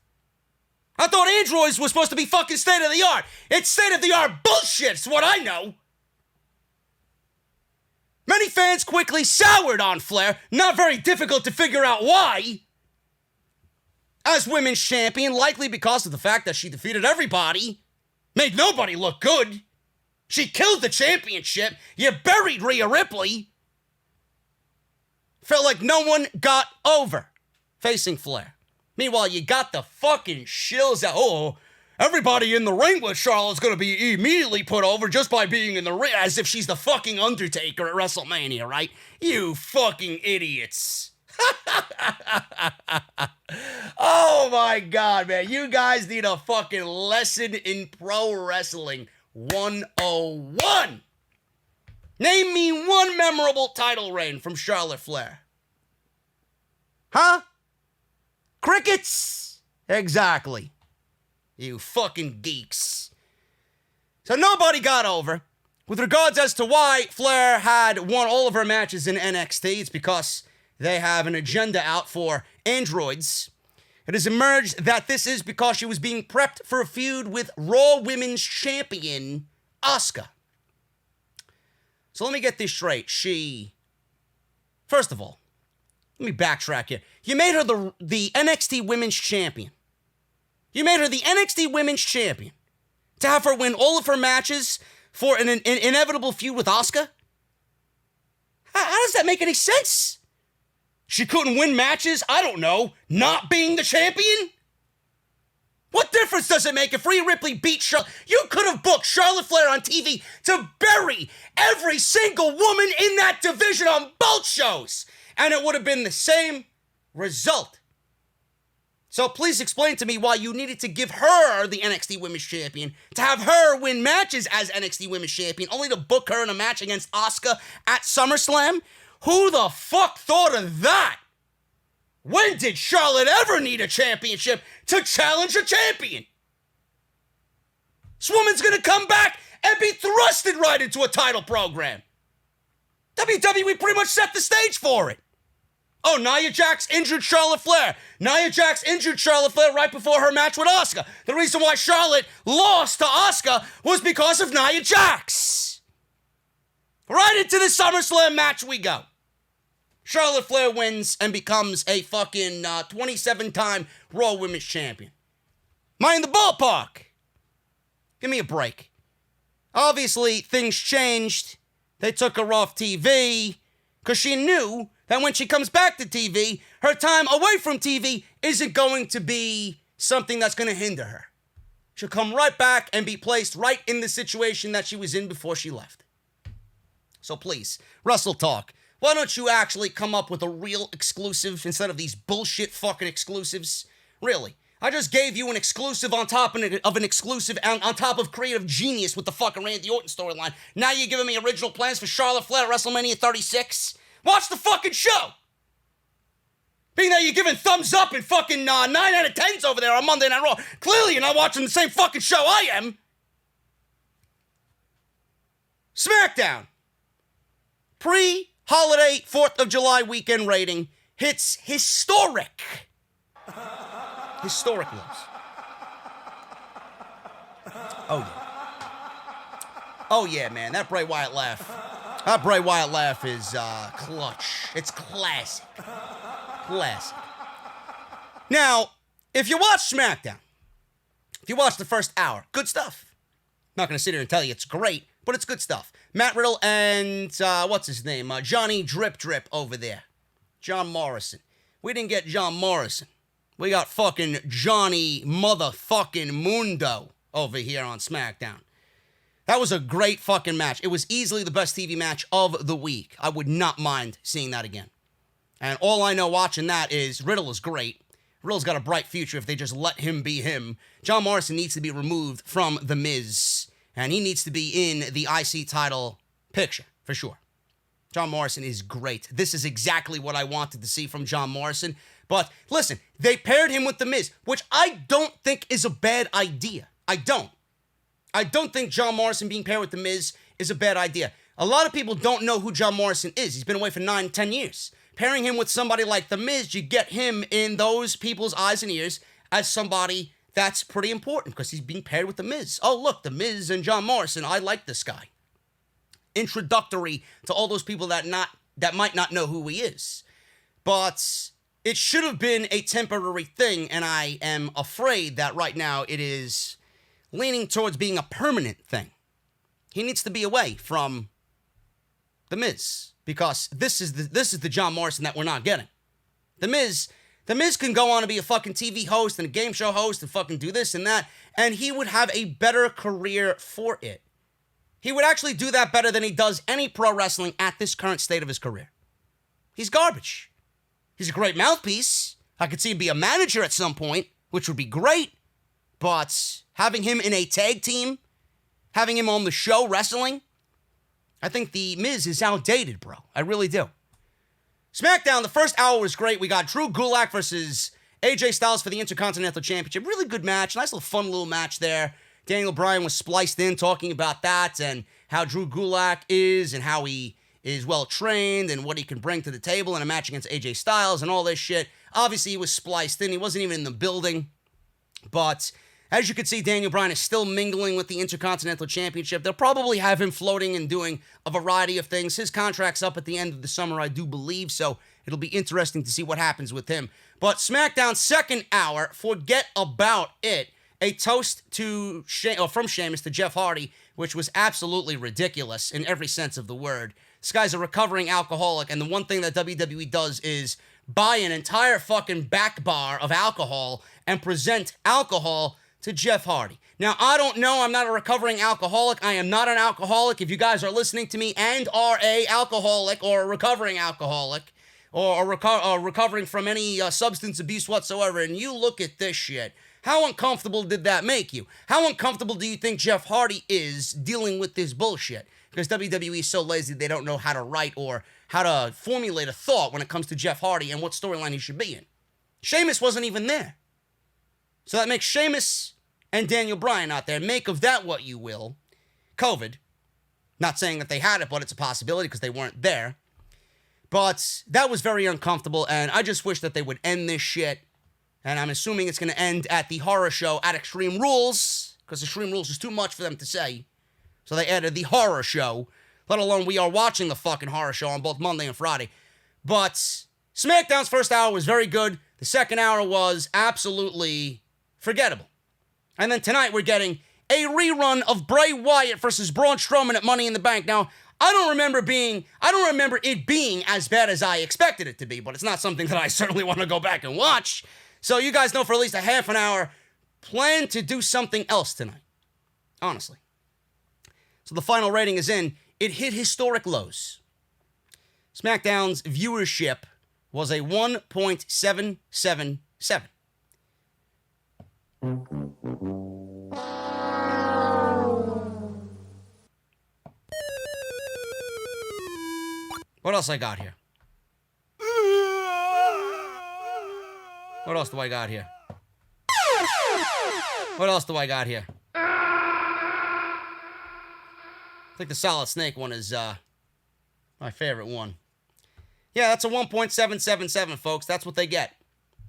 I thought androids were supposed to be fucking state-of-the-art. It's state-of-the-art bullshit, it's what I know. Many fans quickly soured on Flair, not very difficult to figure out why. As women's champion, likely because of the fact that she defeated everybody, made nobody look good. She killed the championship, you buried Rhea Ripley. Felt like no one got over facing Flair. Meanwhile, you got the fucking shills out. Oh, everybody in the ring with Charlotte's going to be immediately put over just by being in the ring, as if she's the fucking Undertaker at WrestleMania, right? You fucking idiots. Oh my God, man. You guys need a fucking lesson in pro wrestling 101. Name me one memorable title reign from Charlotte Flair. Huh? Crickets? Exactly. You fucking geeks. So nobody got over. With regards as to why Flair had won all of her matches in NXT, it's because they have an agenda out for androids. It has emerged that this is because she was being prepped for a feud with Raw Women's Champion, Asuka. So let me get this straight. First of all, let me backtrack here. You made her the NXT Women's Champion. You made her the NXT Women's Champion to have her win all of her matches for an inevitable feud with Asuka? How does that make any sense? She couldn't win matches, I don't know, not being the champion? What difference does it make if Rhea Ripley beat Charlotte? You could have booked Charlotte Flair on TV to bury every single woman in that division on both shows, and it would have been the same result. So please explain to me why you needed to give her the NXT Women's Champion, to have her win matches as NXT Women's Champion, only to book her in a match against Asuka at SummerSlam? Who the fuck thought of that? When did Charlotte ever need a championship to challenge a champion? This woman's gonna come back and be thrusted right into a title program. WWE pretty much set the stage for it. Oh, Nia Jax injured Charlotte Flair. Nia Jax injured Charlotte Flair right before her match with Asuka. The reason why Charlotte lost to Asuka was because of Nia Jax. Right into the SummerSlam match we go. Charlotte Flair wins and becomes a fucking 27-time Raw Women's Champion. Am I in the ballpark? Give me a break. Obviously, things changed. They took her off TV because she knew that when she comes back to TV, her time away from TV isn't going to be something that's going to hinder her. She'll come right back and be placed right in the situation that she was in before she left. So please, Wrestle Talk, why don't you actually come up with a real exclusive instead of these bullshit fucking exclusives? Really. I just gave you an exclusive on top of an exclusive on top of creative genius with the fucking Randy Orton storyline. Now you're giving me original plans for Charlotte Flair at WrestleMania 36? Watch the fucking show! Being that you're giving thumbs up and fucking 9 out of 10s over there on Monday Night Raw, clearly you're not watching the same fucking show I am. SmackDown. Pre-holiday 4th of July weekend rating hits historic lows. Oh yeah. Oh yeah, man. That Bray Wyatt laugh is clutch. It's classic. Classic. Now, if you watch SmackDown, you watch the first hour, good stuff. I'm not going to sit here and tell you it's great, but it's good stuff. Matt Riddle and, what's his name? Johnny Drip Drip over there. John Morrison. We didn't get John Morrison. We got fucking Johnny motherfucking Mundo over here on SmackDown. That was a great fucking match. It was easily the best TV match of the week. I would not mind seeing that again. And all I know watching that is Riddle is great. Riddle's got a bright future if they just let him be him. John Morrison needs to be removed from The Miz, and he needs to be in the IC title picture, for sure. John Morrison is great. This is exactly what I wanted to see from John Morrison. But listen, they paired him with The Miz, which I don't think is a bad idea. I don't think John Morrison being paired with The Miz is a bad idea. A lot of people don't know who John Morrison is. He's been away for 9, 10 years. Pairing him with somebody like The Miz, you get him in those people's eyes and ears as somebody that's pretty important because he's being paired with The Miz. Oh, look, The Miz and John Morrison. I like this guy. Introductory to all those people that might not know who he is. But it should have been a temporary thing, and I am afraid that right now it is leaning towards being a permanent thing. He needs to be away from The Miz. Because this is the John Morrison that we're not getting. The Miz can go on and be a fucking TV host and a game show host and fucking do this and that, and he would have a better career for it. He would actually do that better than he does any pro wrestling at this current state of his career. He's garbage. He's a great mouthpiece. I could see him be a manager at some point, which would be great, but having him in a tag team, having him on the show wrestling, I think The Miz is outdated, bro. I really do. SmackDown, the first hour was great. We got Drew Gulak versus AJ Styles for the Intercontinental Championship. Really good match. Nice little fun little match there. Daniel Bryan was spliced in talking about that and how Drew Gulak is and how he is well-trained and what he can bring to the table in a match against AJ Styles and all this shit. Obviously, he was spliced in. He wasn't even in the building. But as you can see, Daniel Bryan is still mingling with the Intercontinental Championship. They'll probably have him floating and doing a variety of things. His contract's up at the end of the summer, I do believe, so it'll be interesting to see what happens with him. But SmackDown second hour, forget about it. A toast to from Sheamus to Jeff Hardy, which was absolutely ridiculous in every sense of the word. This guy's a recovering alcoholic, and the one thing that WWE does is buy an entire fucking back bar of alcohol and present alcohol to Jeff Hardy. Now, I don't know. I'm not a recovering alcoholic. I am not an alcoholic. If you guys are listening to me and are a alcoholic or a recovering alcoholic or recovering from any substance abuse whatsoever, and you look at this shit, how uncomfortable did that make you? How uncomfortable do you think Jeff Hardy is dealing with this bullshit? Because WWE is so lazy they don't know how to write or how to formulate a thought when it comes to Jeff Hardy and what storyline he should be in. Sheamus wasn't even there. So that makes Sheamus and Daniel Bryan out there. Make of that what you will. COVID. Not saying that they had it, but it's a possibility because they weren't there. But that was very uncomfortable, and I just wish that they would end this shit. And I'm assuming it's going to end at the horror show at Extreme Rules, because Extreme Rules is too much for them to say. So they added the horror show, let alone we are watching the fucking horror show on both Monday and Friday. But SmackDown's first hour was very good. The second hour was absolutely forgettable. And then tonight we're getting a rerun of Bray Wyatt versus Braun Strowman at Money in the Bank. Now, I don't remember it being as bad as I expected it to be, but it's not something that I certainly want to go back and watch. So you guys know for at least a half an hour, plan to do something else tonight. Honestly. So the final rating is in. It hit historic lows. SmackDown's viewership was a 1.777. What else I got here? What else do I got here? What else do I got here? I think the Solid Snake one is my favorite one. Yeah, that's a 1.777, folks. That's what they get.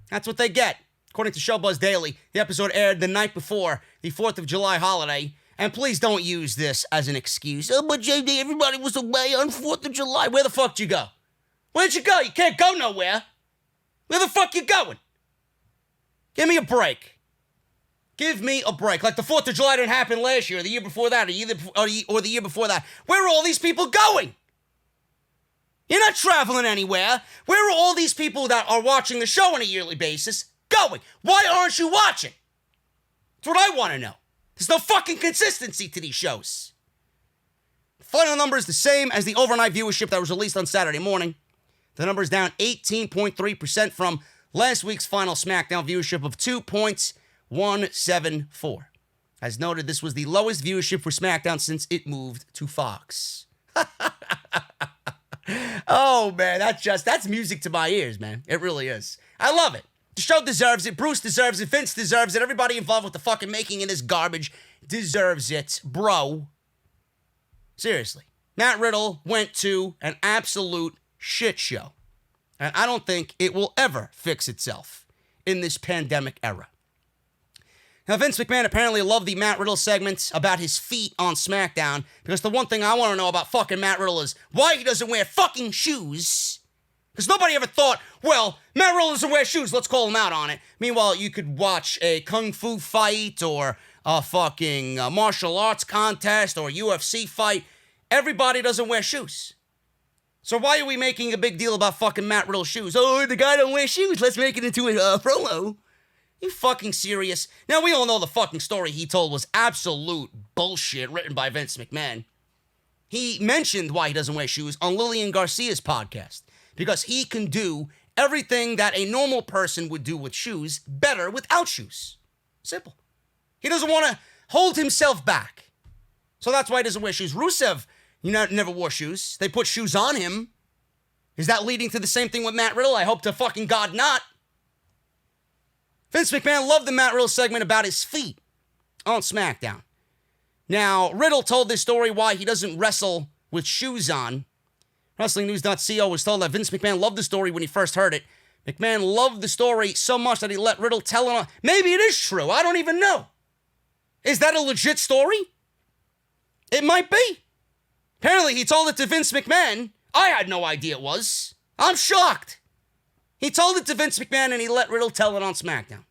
That's what they get. According to Showbuzz Daily, the episode aired the night before the 4th of July holiday. And please don't use this as an excuse. Oh, but JD, everybody was away on 4th of July. Where the fuck did you go? Where'd you go? You can't go nowhere. Where the fuck you going? Give me a break. Give me a break. Like the 4th of July didn't happen last year, or the year before that, or the year before that. Where are all these people going? You're not traveling anywhere. Where are all these people that are watching the show on a yearly basis going? Why aren't you watching? That's what I want to know. There's no fucking consistency to these shows. Final number is the same as the overnight viewership that was released on Saturday morning. The number is down 18.3% from last week's final SmackDown viewership of 2.174. As noted, this was the lowest viewership for SmackDown since it moved to Fox. Oh, man, that's music to my ears, man. It really is. I love it. The show deserves it. Bruce deserves it. Vince deserves it. Everybody involved with the fucking making of this garbage deserves it, bro. Seriously. Matt Riddle went to an absolute shit show. And I don't think it will ever fix itself in this pandemic era. Now, Vince McMahon apparently loved the Matt Riddle segment about his feet on SmackDown, because the one thing I want to know about fucking Matt Riddle is why he doesn't wear fucking shoes. Because nobody ever thought, well, Matt Riddle doesn't wear shoes, let's call him out on it. Meanwhile, you could watch a kung fu fight or a fucking martial arts contest or UFC fight. Everybody doesn't wear shoes. So why are we making a big deal about fucking Matt Riddle's shoes? Oh, the guy don't wear shoes, let's make it into a promo. You fucking serious? Now, we all know the fucking story he told was absolute bullshit written by Vince McMahon. He mentioned why he doesn't wear shoes on Lillian Garcia's podcast, because he can do everything that a normal person would do with shoes better without shoes. Simple. He doesn't want to hold himself back. So that's why he doesn't wear shoes. Rusev, never wore shoes. They put shoes on him. Is that leading to the same thing with Matt Riddle? I hope to fucking God not. Vince McMahon loved the Matt Riddle segment about his feet on SmackDown. Now, Riddle told this story why he doesn't wrestle with shoes on. WrestlingNews.co was told that Vince McMahon loved the story when he first heard it. McMahon loved the story so much that he let Riddle tell it on. Maybe it is true. I don't even know. Is that a legit story? It might be. Apparently, he told it to Vince McMahon. I had no idea it was. I'm shocked. He told it to Vince McMahon and he let Riddle tell it on SmackDown.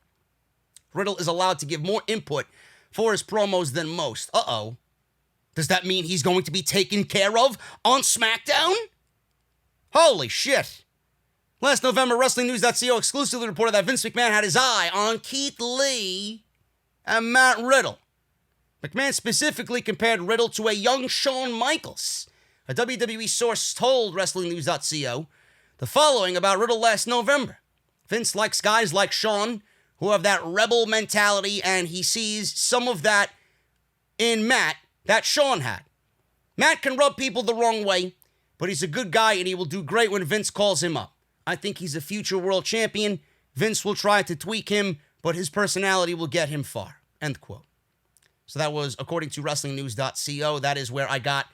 Riddle is allowed to give more input for his promos than most. Uh-oh. Does that mean he's going to be taken care of on SmackDown? Holy shit. Last November, WrestlingNews.co exclusively reported that Vince McMahon had his eye on Keith Lee and Matt Riddle. McMahon specifically compared Riddle to a young Shawn Michaels. A WWE source told WrestlingNews.co the following about Riddle last November. Vince likes guys like Shawn who have that rebel mentality, and he sees some of that in Matt that Shawn had. Matt can rub people the wrong way, but he's a good guy and he will do great when Vince calls him up. I think he's a future world champion. Vince will try to tweak him, but his personality will get him far. End quote. So that was according to WrestlingNews.co. That is where I got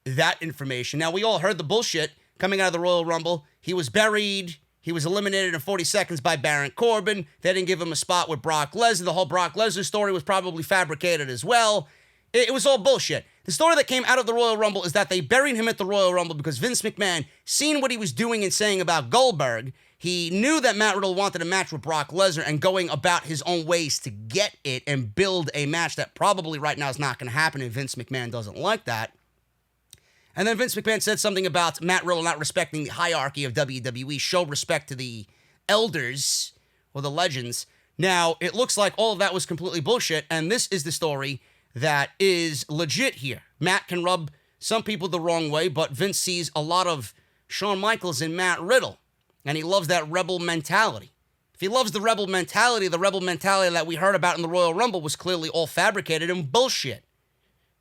that information. Now, we all heard the bullshit coming out of the Royal Rumble. He was buried. He was eliminated in 40 seconds by Baron Corbin. They didn't give him a spot with Brock Lesnar. The whole Brock Lesnar story was probably fabricated as well. It was all bullshit. The story that came out of the Royal Rumble is that they buried him at the Royal Rumble because Vince McMahon, seeing what he was doing and saying about Goldberg, he knew that Matt Riddle wanted a match with Brock Lesnar and going about his own ways to get it and build a match that probably right now is not going to happen, and Vince McMahon doesn't like that. And then Vince McMahon said something about Matt Riddle not respecting the hierarchy of WWE. Show respect to the elders or the legends. Now, it looks like all of that was completely bullshit, and this is the story that is legit here. Matt can rub some people the wrong way, but Vince sees a lot of Shawn Michaels in Matt Riddle, and he loves that rebel mentality. If he loves the rebel mentality that we heard about in the Royal Rumble was clearly all fabricated and bullshit.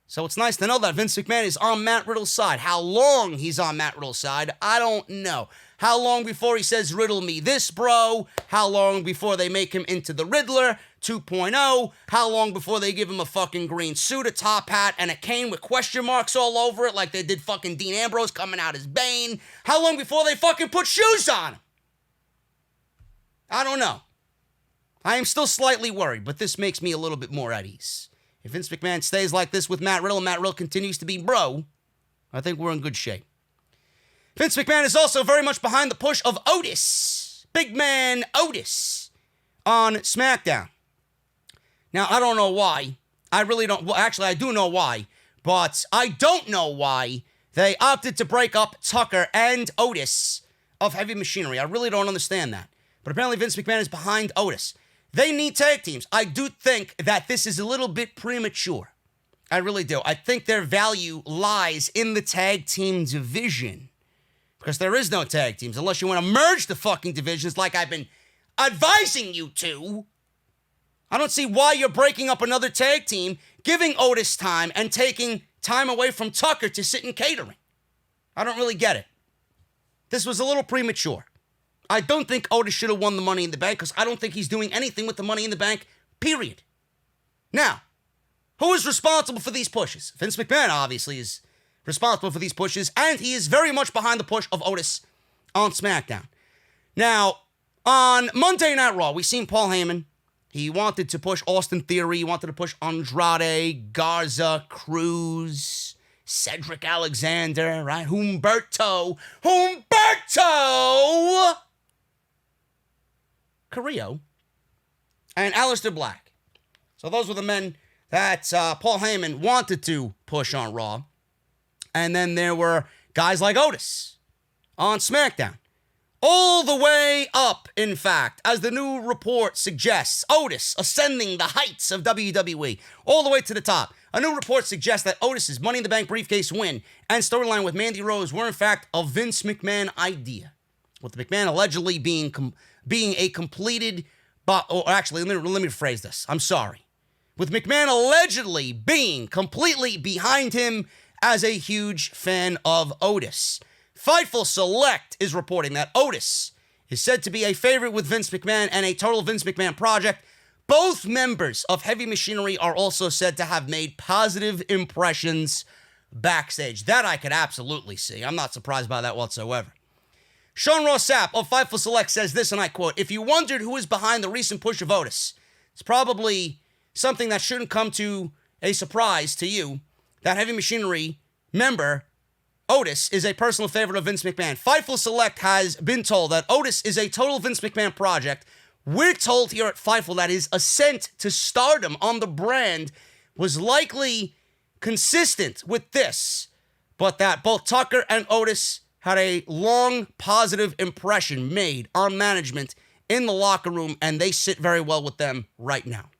So it's nice to know that Vince McMahon is on Matt Riddle's side. How long he's on Matt Riddle's side, I don't know. How long before he says, riddle me this, bro? How long before they make him into the Riddler 2.0? How long before they give him a fucking green suit, a top hat, and a cane with question marks all over it like they did fucking Dean Ambrose coming out as Bane? How long before they fucking put shoes on him? I don't know. I am still slightly worried, but this makes me a little bit more at ease. If Vince McMahon stays like this with Matt Riddle and Matt Riddle continues to be bro, I think we're in good shape. Vince McMahon is also very much behind the push of Otis, big man Otis, on SmackDown. Now, I don't know why. I really don't. Well, actually, I do know why. But I don't know why they opted to break up Tucker and Otis of Heavy Machinery. I really don't understand that. But apparently Vince McMahon is behind Otis. They need tag teams. I do think that this is a little bit premature. I really do. I think their value lies in the tag team division. Because there is no tag teams unless you want to merge the fucking divisions like I've been advising you to. I don't see why you're breaking up another tag team, giving Otis time, and taking time away from Tucker to sit in catering. I don't really get it. This was a little premature. I don't think Otis should have won the Money in the Bank because I don't think he's doing anything with the Money in the Bank, period. Now, who is responsible for these pushes? Vince McMahon, obviously, is responsible for these pushes, and he is very much behind the push of Otis on SmackDown. Now, on Monday Night Raw, we seen Paul Heyman. He wanted to push Austin Theory. He wanted to push Andrade, Garza, Cruz, Cedric Alexander, right? Humberto Carrillo, and Aleister Black. So those were the men that Paul Heyman wanted to push on Raw. And then there were guys like Otis on SmackDown. All the way up, in fact, as the new report suggests, Otis ascending the heights of WWE, all the way to the top. A new report suggests that Otis's Money in the Bank briefcase win and storyline with Mandy Rose were, in fact, a Vince McMahon idea. With McMahon allegedly being a completed... or actually, let me rephrase this. I'm sorry. With McMahon allegedly being completely behind him as a huge fan of Otis. Fightful Select is reporting that Otis is said to be a favorite with Vince McMahon and a total Vince McMahon project. Both members of Heavy Machinery are also said to have made positive impressions backstage. That I could absolutely see. I'm not surprised by that whatsoever. Sean Ross Sapp of Fightful Select says this, and I quote, "If you wondered who is behind the recent push of Otis, it's probably something that shouldn't come to a surprise to you. That Heavy Machinery member, Otis, is a personal favorite of Vince McMahon. Fightful Select has been told that Otis is a total Vince McMahon project. We're told here at Fightful that his ascent to stardom on the brand was likely consistent with this, but that both Tucker and Otis had a long positive impression made on management in the locker room, and they sit very well with them right now."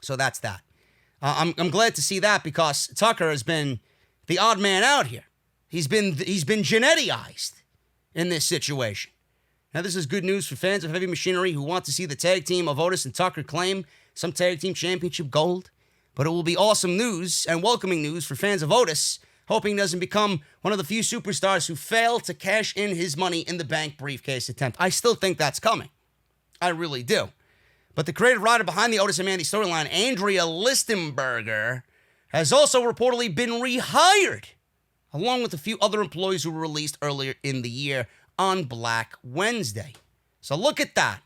So that's that. I'm glad to see that because Tucker has been the odd man out here. He's been geneticized in this situation. Now, this is good news for fans of Heavy Machinery who want to see the tag team of Otis and Tucker claim some tag team championship gold. But it will be awesome news and welcoming news for fans of Otis, hoping he doesn't become one of the few superstars who fail to cash in his Money in the Bank briefcase attempt. I still think that's coming. I really do. But the creative writer behind the Otis and Mandy storyline, Andrea Listenberger, has also reportedly been rehired, along with a few other employees who were released earlier in the year on Black Wednesday. So look at that.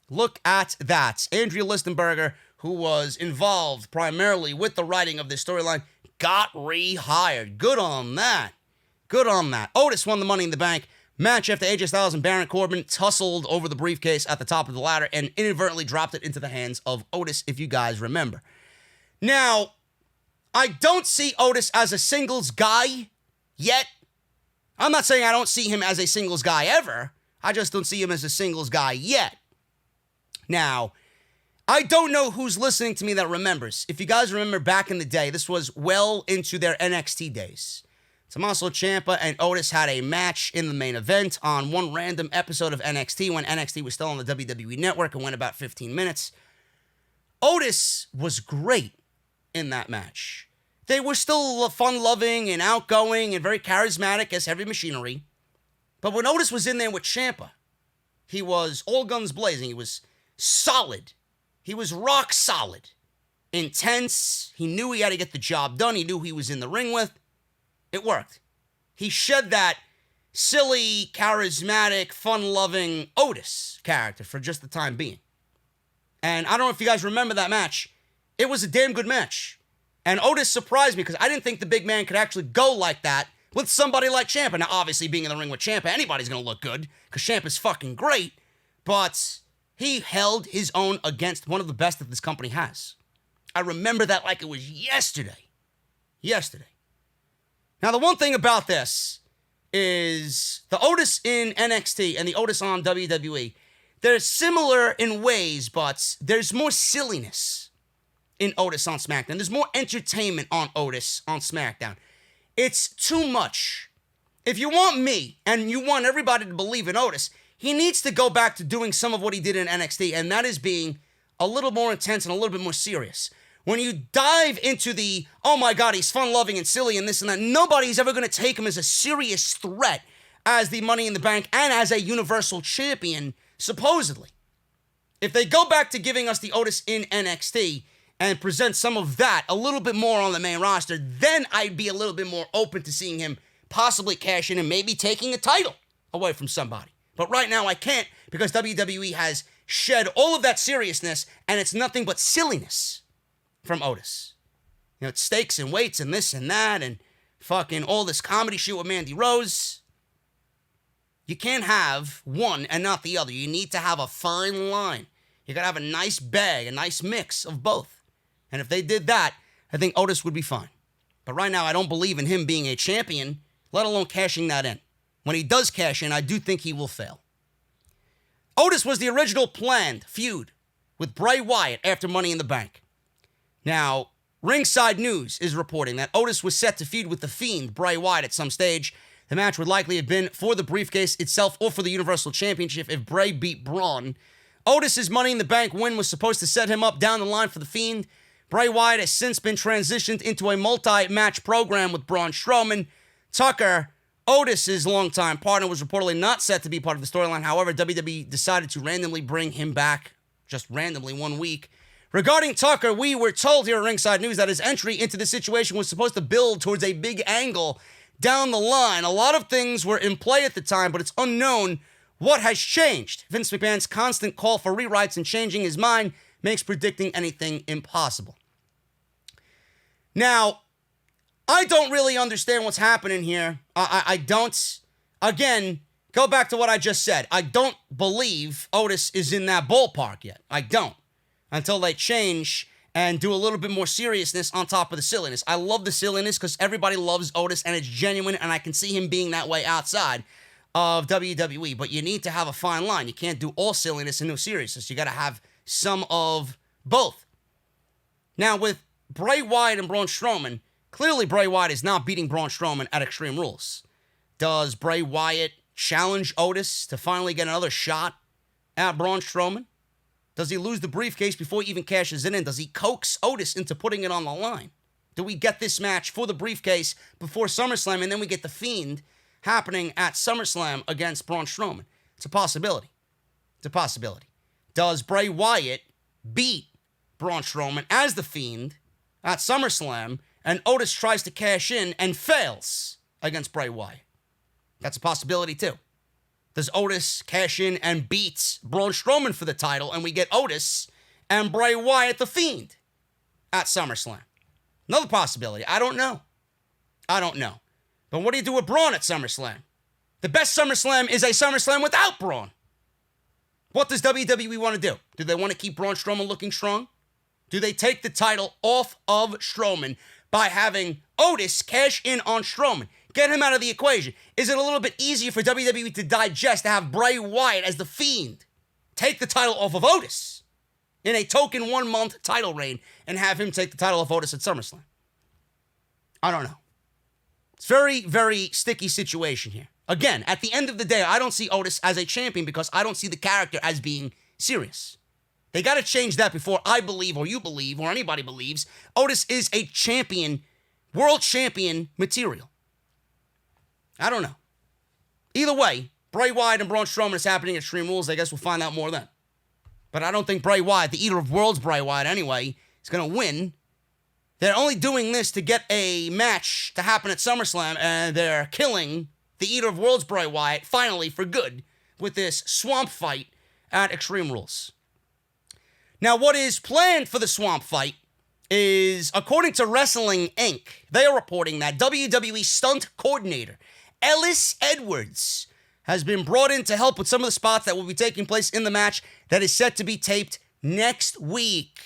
Look at that. Andrea Listenberger, who was involved primarily with the writing of this storyline, got rehired. Good on that. Good on that. Otis won the Money in the Bank match after AJ Styles and Baron Corbin tussled over the briefcase at the top of the ladder and inadvertently dropped it into the hands of Otis, if you guys remember. Now, I don't see Otis as a singles guy yet. I'm not saying I don't see him as a singles guy ever. I just don't see him as a singles guy yet. Now, I don't know who's listening to me that remembers. If you guys remember back in the day, this was well into their NXT days. Tommaso Ciampa and Otis had a match in the main event on one random episode of NXT when NXT was still on the WWE Network and went about 15 minutes. Otis was great in that match. They were still fun-loving and outgoing and very charismatic as Heavy Machinery. But when Otis was in there with Ciampa, he was all guns blazing. He was solid. He was rock solid. Intense. He knew he had to get the job done. He knew who he was in the ring with. It worked. He shed that silly, charismatic, fun-loving Otis character for just the time being. And I don't know if you guys remember that match. It was a damn good match. And Otis surprised me because I didn't think the big man could actually go like that with somebody like Ciampa. Now, obviously, being in the ring with Ciampa, anybody's going to look good because Ciampa's fucking great. But He held his own against one of the best that this company has. I remember that like it was yesterday. Now, the one thing about this is the Otis in NXT and the Otis on WWE, they're similar in ways, but there's more silliness in Otis on SmackDown. There's more entertainment on Otis on SmackDown. It's too much. If you want me and you want everybody to believe in Otis, he needs to go back to doing some of what he did in NXT, and that is being a little more intense and a little bit more serious. When you dive into the, oh my God, he's fun-loving and silly and this and that, nobody's ever going to take him as a serious threat as the Money in the Bank and as a Universal Champion, supposedly. If they go back to giving us the Otis in NXT and present some of that a little bit more on the main roster, then I'd be a little bit more open to seeing him possibly cash in and maybe taking a title away from somebody. But right now I can't because WWE has shed all of that seriousness and it's nothing but silliness from Otis. You know, it's stakes and weights and this and that and fucking all this comedy shit with Mandy Rose. You can't have one and not the other. You need to have a fine line. You gotta have a nice bag, a nice mix of both. And if they did that, I think Otis would be fine. But right now, I don't believe in him being a champion, let alone cashing that in. When he does cash in, I do think he will fail. Otis was the original planned feud with Bray Wyatt after Money in the Bank. Now, Ringside News is reporting that Otis was set to feud with the Fiend Bray Wyatt at some stage. The match would likely have been for the briefcase itself or for the Universal Championship if Bray beat Braun. Otis's Money in the Bank win was supposed to set him up down the line for the Fiend. Bray Wyatt has since been transitioned into a multi-match program with Braun Strowman. Tucker, Otis's longtime partner, was reportedly not set to be part of the storyline. However, WWE decided to randomly bring him back, just randomly, 1 week. Regarding Tucker, we were told here at Ringside News that his entry into the situation was supposed to build towards a big angle down the line. A lot of things were in play at the time, but it's unknown what has changed. Vince McMahon's constant call for rewrites and changing his mind makes predicting anything impossible. Now, I don't really understand what's happening here. I don't. Again, go back to what I just said. I don't believe Otis is in that ballpark yet. I don't. Until they change and do a little bit more seriousness on top of the silliness. I love the silliness because everybody loves Otis and it's genuine and I can see him being that way outside of WWE. But you need to have a fine line. You can't do all silliness and no seriousness. You got to have some of both. Now, with Bray Wyatt and Braun Strowman, clearly Bray Wyatt is not beating Braun Strowman at Extreme Rules. Does Bray Wyatt challenge Otis to finally get another shot at Braun Strowman? Does he lose the briefcase before he even cashes it in? Does he coax Otis into putting it on the line? Do we get this match for the briefcase before SummerSlam and then we get the Fiend happening at SummerSlam against Braun Strowman? It's a possibility. It's a possibility. Does Bray Wyatt beat Braun Strowman as the Fiend at SummerSlam and Otis tries to cash in and fails against Bray Wyatt? That's a possibility too. Does Otis cash in and beat Braun Strowman for the title and we get Otis and Bray Wyatt the Fiend at SummerSlam? Another possibility. I don't know. But what do you do with Braun at SummerSlam? The best SummerSlam is a SummerSlam without Braun. What does WWE want to do? Do they want to keep Braun Strowman looking strong? Do they take the title off of Strowman by having Otis cash in on Strowman? Get him out of the equation. Is it a little bit easier for WWE to digest to have Bray Wyatt as the Fiend take the title off of Otis in a token 1 month title reign and have him take the title off Otis at SummerSlam? I don't know. It's very, very sticky situation here. Again, at the end of the day, I don't see Otis as a champion because I don't see the character as being serious. They got to change that before I believe, or you believe, or anybody believes, Otis is a champion, world champion material. I don't know. Either way, Bray Wyatt and Braun Strowman is happening at Extreme Rules. I guess we'll find out more then. But I don't think Bray Wyatt, the Eater of Worlds Bray Wyatt anyway, is going to win. They're only doing this to get a match to happen at SummerSlam, and they're killing the Eater of Worlds Bray Wyatt finally for good with this swamp fight at Extreme Rules. Now, what is planned for the swamp fight is, according to Wrestling Inc., they are reporting that WWE stunt coordinator Ellis Edwards has been brought in to help with some of the spots that will be taking place in the match that is set to be taped next week.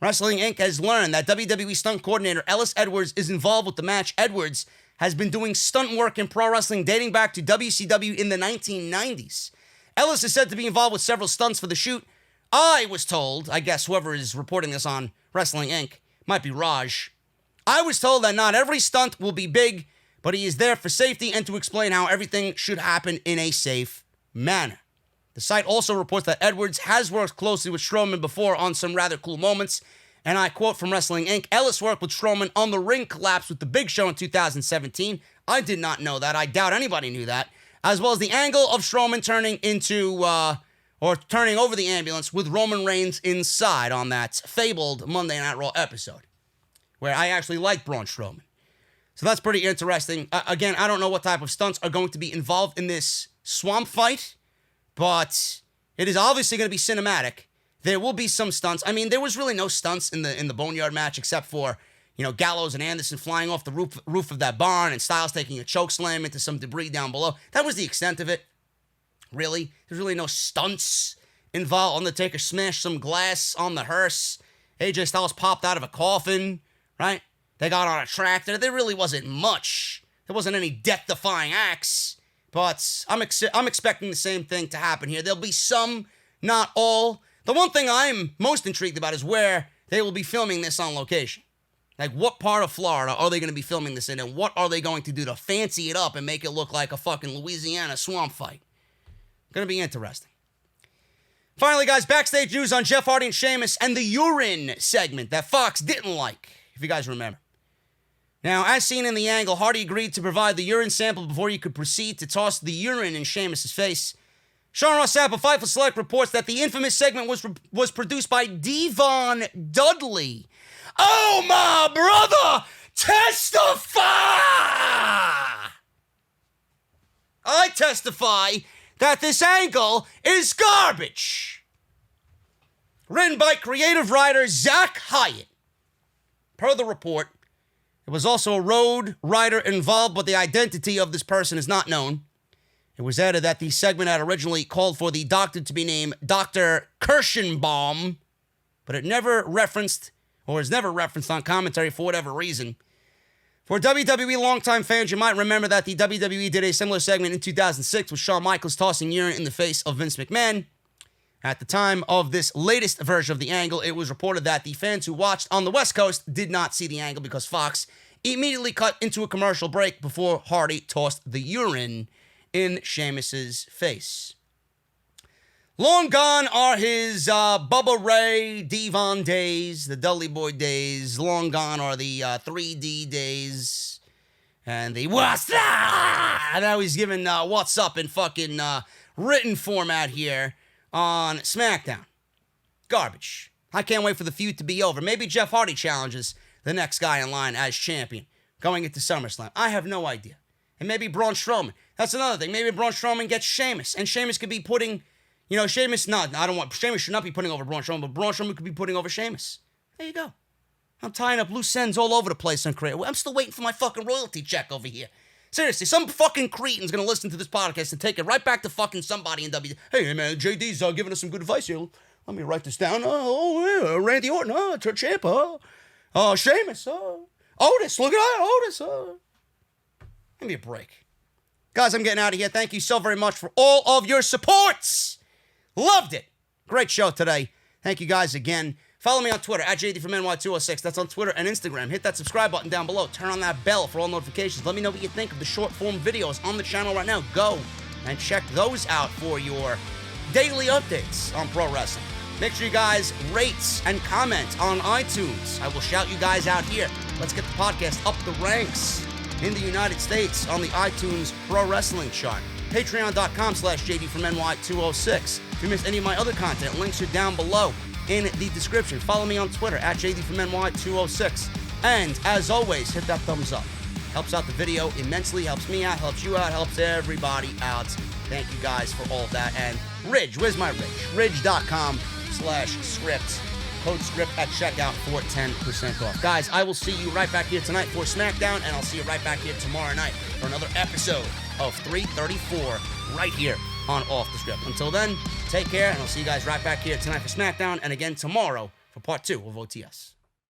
Wrestling Inc. has learned that WWE stunt coordinator Ellis Edwards is involved with the match. Edwards has been doing stunt work in pro wrestling dating back to WCW in the 1990s. Ellis is said to be involved with several stunts for the shoot. I was told, I guess whoever is reporting this on Wrestling Inc., might be Raj. I was told that not every stunt will be big, but he is there for safety and to explain how everything should happen in a safe manner. The site also reports that Edwards has worked closely with Strowman before on some rather cool moments, and I quote from Wrestling Inc., Ellis worked with Strowman on the ring collapse with the Big Show in 2017. I did not know that. I doubt anybody knew that. As well as the angle of Strowman turning over the ambulance with Roman Reigns inside on that fabled Monday Night Raw episode, where I actually liked Braun Strowman. So that's pretty interesting. Again, I don't know what type of stunts are going to be involved in this swamp fight, but it is obviously going to be cinematic. There will be some stunts. I mean, there was really no stunts in the Boneyard match except for, Gallows and Anderson flying off the roof of that barn and Styles taking a choke slam into some debris down below. That was the extent of it. Really? There's really no stunts involved. Undertaker smashed some glass on the hearse. AJ Styles popped out of a coffin, right? They got on a tractor. There really wasn't much. There wasn't any death-defying acts. But I'm expecting the same thing to happen here. There'll be some, not all. The one thing I'm most intrigued about is where they will be filming this on location. Like, what part of Florida are they going to be filming this in, and what are they going to do to fancy it up and make it look like a fucking Louisiana swamp fight? Going to be interesting. Finally, guys, backstage news on Jeff Hardy and Sheamus and the urine segment that Fox didn't like, if you guys remember. Now, as seen in the angle, Hardy agreed to provide the urine sample before he could proceed to toss the urine in Sheamus' face. Sean Ross Sapp of Fightful Select reports that the infamous segment was produced by Devon Dudley. Oh, my brother! Testify! I testify that this angle is garbage. Written by creative writer Zach Hyatt. Per the report, there was also a road rider involved, but the identity of this person is not known. It was added that the segment had originally called for the doctor to be named Dr. Kirschenbaum, but it never referenced, or is never referenced on commentary for whatever reason. For WWE longtime fans, you might remember that the WWE did a similar segment in 2006 with Shawn Michaels tossing urine in the face of Vince McMahon. At the time of this latest version of the angle, it was reported that the fans who watched on the West Coast did not see the angle because Fox immediately cut into a commercial break before Hardy tossed the urine in Sheamus' face. Long gone are his Bubba Ray, Devon days, the Dudley Boy days. Long gone are the 3D days. And the what's that? Now he's giving what's up in fucking written format here on SmackDown. Garbage. I can't wait for the feud to be over. Maybe Jeff Hardy challenges the next guy in line as champion going into SummerSlam. I have no idea. And maybe Braun Strowman. That's another thing. Maybe Braun Strowman gets Sheamus. And Sheamus could be putting, Sheamus should not be putting over Braun Strowman, but Braun Strowman could be putting over Sheamus. There you go. I'm tying up loose ends all over the place on Creative. I'm still waiting for my fucking royalty check over here. Seriously, some fucking cretin's gonna listen to this podcast and take it right back to fucking somebody in WWE. Hey, man, JD's giving us some good advice here. Let me write this down. Randy Orton, Ciampa, Sheamus, Otis, look at that, Otis, Give me a break. Guys, I'm getting out of here. Thank you so very much for all of your supports. Loved it. Great show today. Thank you guys again. Follow me on Twitter, at JDfromNY206. That's on Twitter and Instagram. Hit that subscribe button down below. Turn on that bell for all notifications. Let me know what you think of the short-form videos on the channel right now. Go and check those out for your daily updates on pro wrestling. Make sure you guys rate and comment on iTunes. I will shout you guys out here. Let's get the podcast up the ranks in the United States on the iTunes Pro Wrestling chart. Patreon.com/JDfromNY206. If you missed any of my other content, links are down below in the description. Follow me on Twitter, at JDfromNY206. And as always, hit that thumbs up. Helps out the video immensely, helps me out, helps you out, helps everybody out. Thank you guys for all of that. And Ridge, where's my Ridge? Ridge.com/script. Code SCRIPT at checkout for 10% off. Guys, I will see you right back here tonight for SmackDown, and I'll see you right back here tomorrow night for another episode of 334 right here on Off the Script. Until then, take care, and I'll see you guys right back here tonight for SmackDown, and again tomorrow for part 2 of OTS.